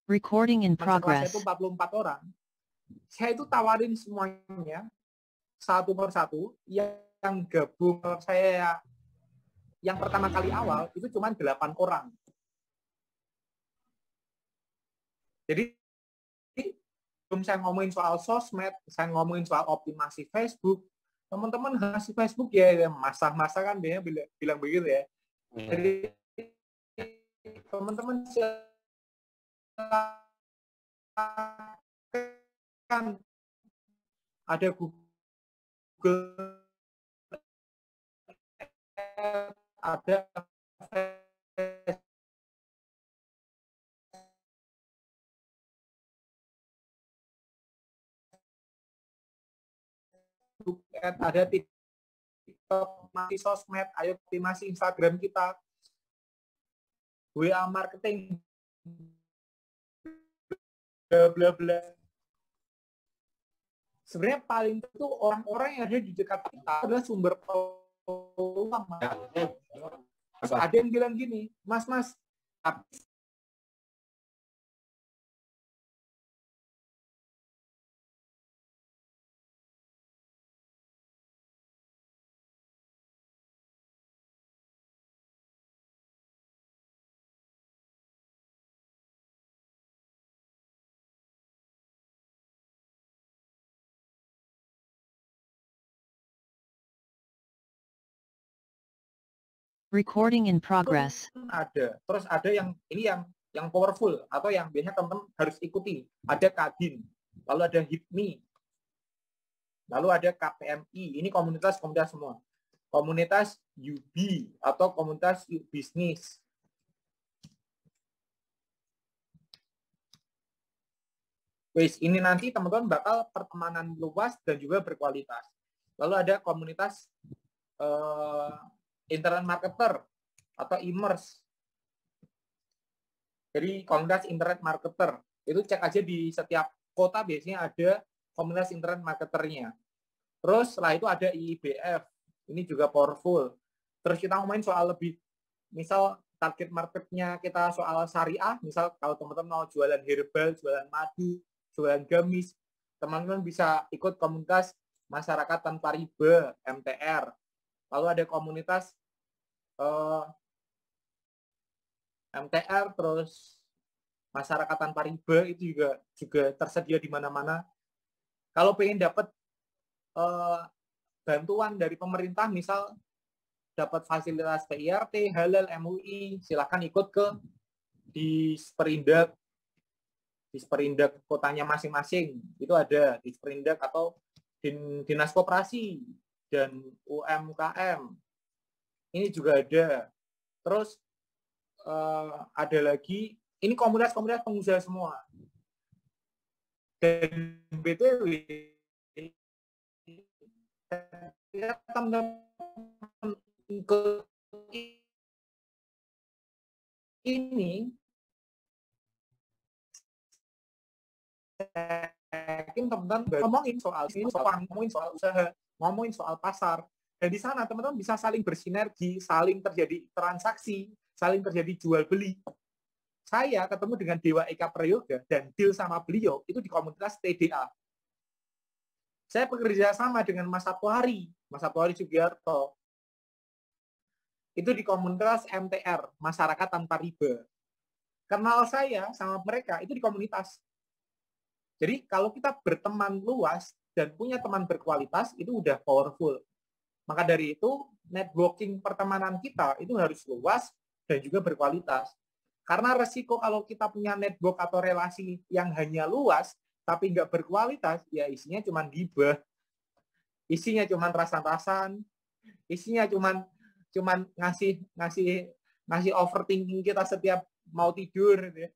Speaker 9: Recording in
Speaker 4: kelasnya
Speaker 9: progress.
Speaker 4: itu 44 orang. Saya itu tawarin semuanya satu persatu yang gabung saya yang pertama kali awal itu cuma 8 orang. Jadi belum saya ngomongin soal sosmed, saya ngomongin soal optimasi Facebook. Teman-teman ngasih Facebook ya masa-masa kan dia bilang begitu ya. Jadi teman-teman kan ada Google, ada ada TikTok, masih sosmed, ayo optimasi Instagram kita, WA marketing, bla bla bla. Sebenarnya paling itu orang-orang yang ada di dekat kita adalah sumber peluang. Terus ada yang bilang gini, Mas,
Speaker 9: Recording in progress.
Speaker 4: ada. Terus ada yang ini yang powerful atau yang biasanya teman-teman harus ikuti. Ada Kadin, lalu ada HIPMI, lalu ada KPMI. Ini komunitas-komunitas semua. Komunitas UB atau komunitas bisnis. Wes, ini nanti teman-teman bakal pertemanan luas dan juga berkualitas. Lalu ada komunitas internet marketer atau e-commerce. Jadi komunitas internet marketer itu cek aja di setiap kota biasanya ada komunitas internet marketernya. Terus setelah itu ada IIBF, ini juga powerful. Terus kita ngomongin soal lebih, misal target marketnya kita soal syariah, misal kalau teman-teman mau jualan herbal, jualan madu, jualan gamis, teman-teman bisa ikut komunitas masyarakat tanpa riba, MTR. Lalu ada komunitas MTR, terus masyarakat tanpa riba itu juga tersedia di mana-mana. Kalau pengen dapat bantuan dari pemerintah, misal dapat fasilitas PIRT, halal, MUI, silahkan ikut di Sperindak kotanya masing-masing. Itu ada di Sperindak atau Dinas Koperasi dan UMKM. Ini juga ada. Terus ada lagi, ini komunitas-komunitas pengusaha semua. Dan BTW, teman-teman ikut ini, yakin teman-teman ngomongin soal ini, ngomongin soal usaha, ngomongin soal pasar, di sana teman-teman bisa saling bersinergi, saling terjadi transaksi, saling terjadi jual beli. Saya ketemu dengan Dewa Eka Prayoga dan deal sama beliau itu di komunitas TDA. Saya bekerja sama dengan Mas Sapwari Sugiarto. Itu di komunitas MTR, Masyarakat Tanpa Riba. Kenal saya sama mereka itu di komunitas. Jadi kalau kita berteman luas dan punya teman berkualitas, itu udah powerful. Maka dari itu, networking pertemanan kita itu harus luas dan juga berkualitas. Karena resiko kalau kita punya network atau relasi yang hanya luas, tapi nggak berkualitas, ya isinya cuma gibah. Isinya cuma rasan-rasan, isinya cuma ngasih overthinking kita setiap mau tidur. Gitu ya.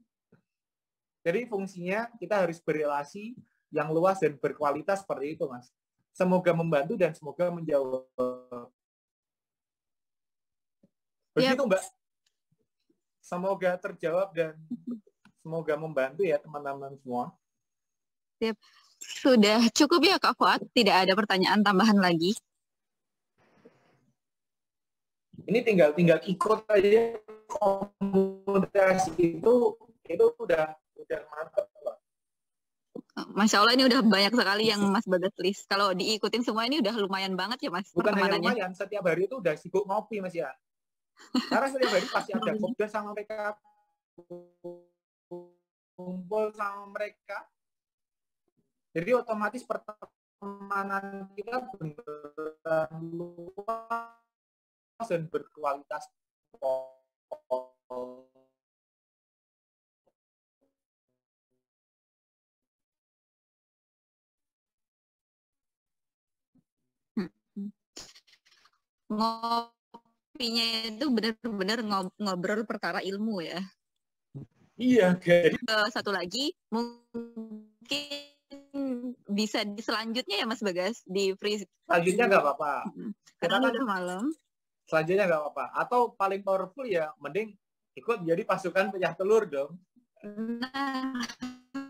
Speaker 4: Jadi fungsinya kita harus berrelasi yang luas dan berkualitas seperti itu, Mas. Semoga membantu dan semoga menjawab. Begitu, Mbak. Semoga terjawab dan semoga membantu ya teman-teman semua.
Speaker 1: Siap. Sudah cukup ya Kak Fuad? Tidak ada pertanyaan tambahan lagi?
Speaker 4: Ini tinggal ikut aja komunikasi itu udah mantap, Pak.
Speaker 1: Masya Allah ini udah banyak sekali yang Mas Bagas list. Kalau diikutin semua ini udah lumayan banget ya Mas.
Speaker 4: Bukan hanya lumayan, setiap hari itu udah sibuk ngopi Mas ya. Karena setiap hari pasti ada kopdar sama mereka, kumpul sama mereka. Jadi otomatis pertemanan kita benar luas dan berkualitas.
Speaker 1: Ngopinya itu benar-benar ngobrol perkara ilmu ya.
Speaker 4: Iya, jadi
Speaker 1: satu lagi mungkin bisa di selanjutnya ya Mas Bagas di free.
Speaker 4: Selanjutnya nggak apa-apa.
Speaker 1: Karena kan udah malam.
Speaker 4: Selanjutnya nggak apa-apa. Atau paling powerful ya, mending ikut jadi pasukan pecah telur dong.
Speaker 1: Nah,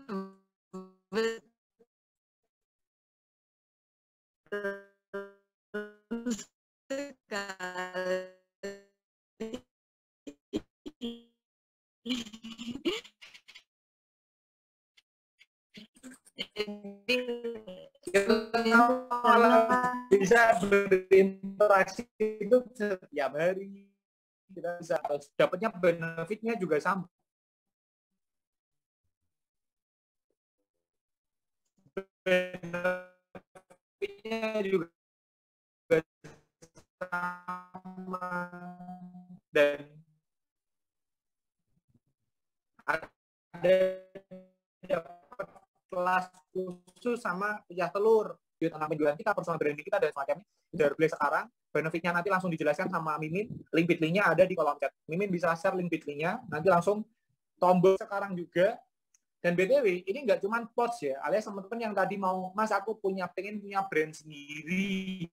Speaker 4: bisa berinteraksi itu setiap hari, kita bisa dapatnya benefitnya juga sama. Benefitnya juga sama dan ada kelas khusus sama pecah telur tentang penjualan kita, personal branding kita dan semacamnya. Udah boleh sekarang, benefitnya nanti langsung dijelaskan sama Mimin. Link Bitly-nya ada di kolom chat. Mimin bisa share link Bitly-nya, nanti langsung tombol sekarang juga. Dan BTW, ini nggak cuma pods ya, alias teman-teman yang tadi mau, Mas aku pengen punya brand sendiri.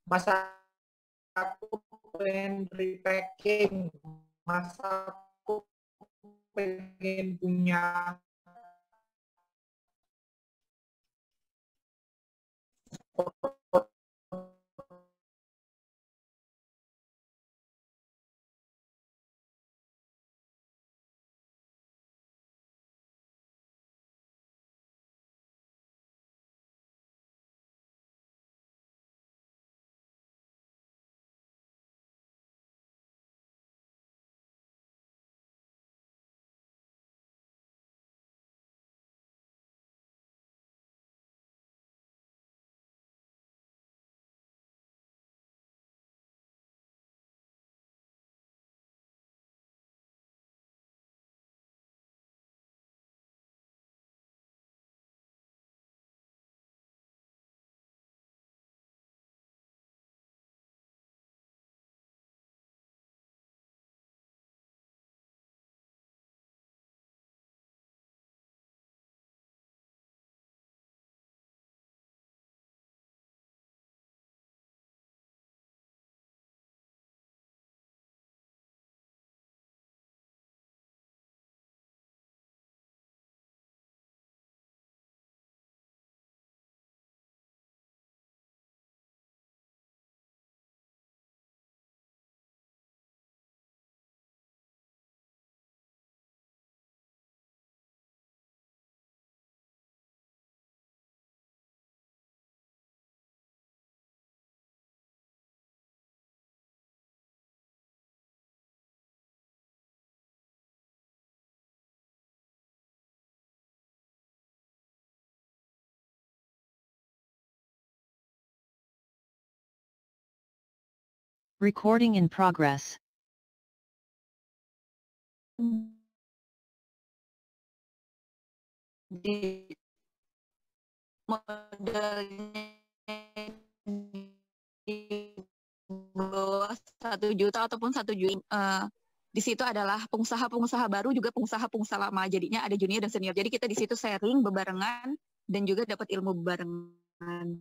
Speaker 4: Mas aku pengen repacking, Mas aku pengen punya
Speaker 9: Recording in progress.
Speaker 1: Di modalnya di bawah 1 juta ataupun 1 juta. Di situ adalah pengusaha-pengusaha baru juga pengusaha-pengusaha lama. Jadinya ada junior dan senior. Jadi kita di situ sharing bebarengan dan juga dapat ilmu bebarengan.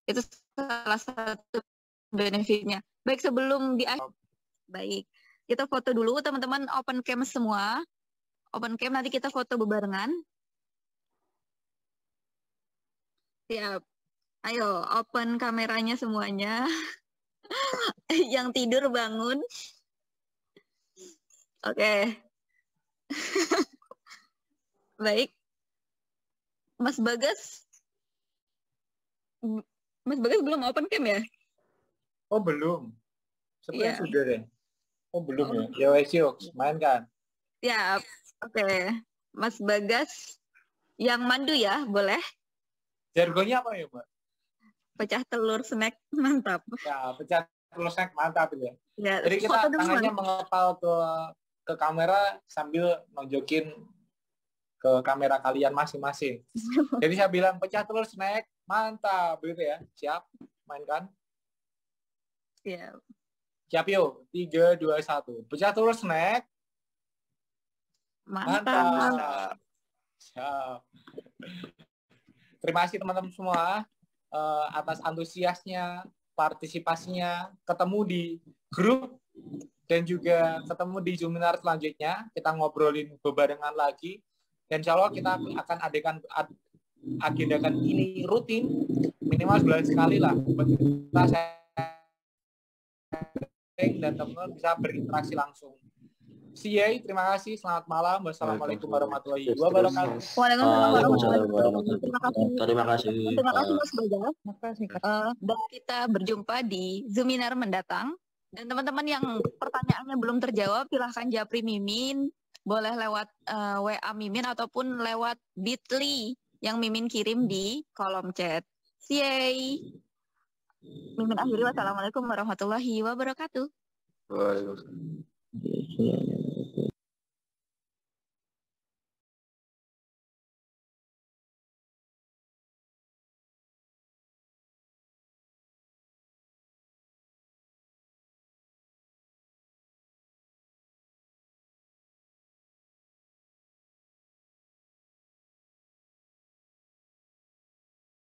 Speaker 1: Itu salah satu benefitnya. Baik, sebelum baik, kita foto dulu teman-teman, open cam semua. Open cam, nanti kita foto bebarengan. Siap. Ayo, open kameranya semuanya. Yang tidur bangun. Oke. Baik. Mas Bagas. Mas Bagas belum open cam ya?
Speaker 4: Oh, belum. Sebenarnya
Speaker 1: Iya.
Speaker 4: sudah deh. Oh, belum ya. Ya wes yuk, main kan.
Speaker 1: Ya, oke. Mas Bagas yang mandu ya, boleh?
Speaker 4: Jargonnya apa ya, Mbak?
Speaker 1: Pecah telur snack, mantap.
Speaker 4: Ya, pecah telur snack mantap itu ya.
Speaker 1: Ya,
Speaker 4: Jadi kita
Speaker 1: foto dulu,
Speaker 4: tangannya
Speaker 1: Mas.
Speaker 4: mengepal ke kamera sambil nunjukin ke kamera kalian masing-masing. Jadi saya bilang pecah telur snack, mantap begitu ya. Siap, mainkan.
Speaker 1: Siap.
Speaker 4: Siap yuk. 3, 2, 1. Pecah telur snack.
Speaker 1: Mantap.
Speaker 4: Siap. Terima kasih teman-teman semua atas antusiasnya, partisipasinya, ketemu di grup dan juga ketemu di Zoominar selanjutnya. Kita ngobrolin bebarengan lagi. Dan insya Allah kita akan agendakan ini rutin minimal sebulan sekali lah. Buat kita dan teman-teman bisa berinteraksi langsung. CA, terima kasih. Selamat malam. Wassalamualaikum warahmatullahi wabarakatuh.
Speaker 1: Waalaikumsalam warahmatullahi wabarakatuh.
Speaker 8: Terima kasih.
Speaker 1: Terima kasih Mas Bagas. Dan kita berjumpa di Zoominar mendatang. Dan teman-teman yang pertanyaannya belum terjawab, silahkan japri Mimin. Boleh lewat WA Mimin ataupun lewat Bitly yang Mimin kirim di kolom chat. CA. Mimin akhiri. Wassalamualaikum warahmatullahi wabarakatuh.
Speaker 8: Waalaikumsalam.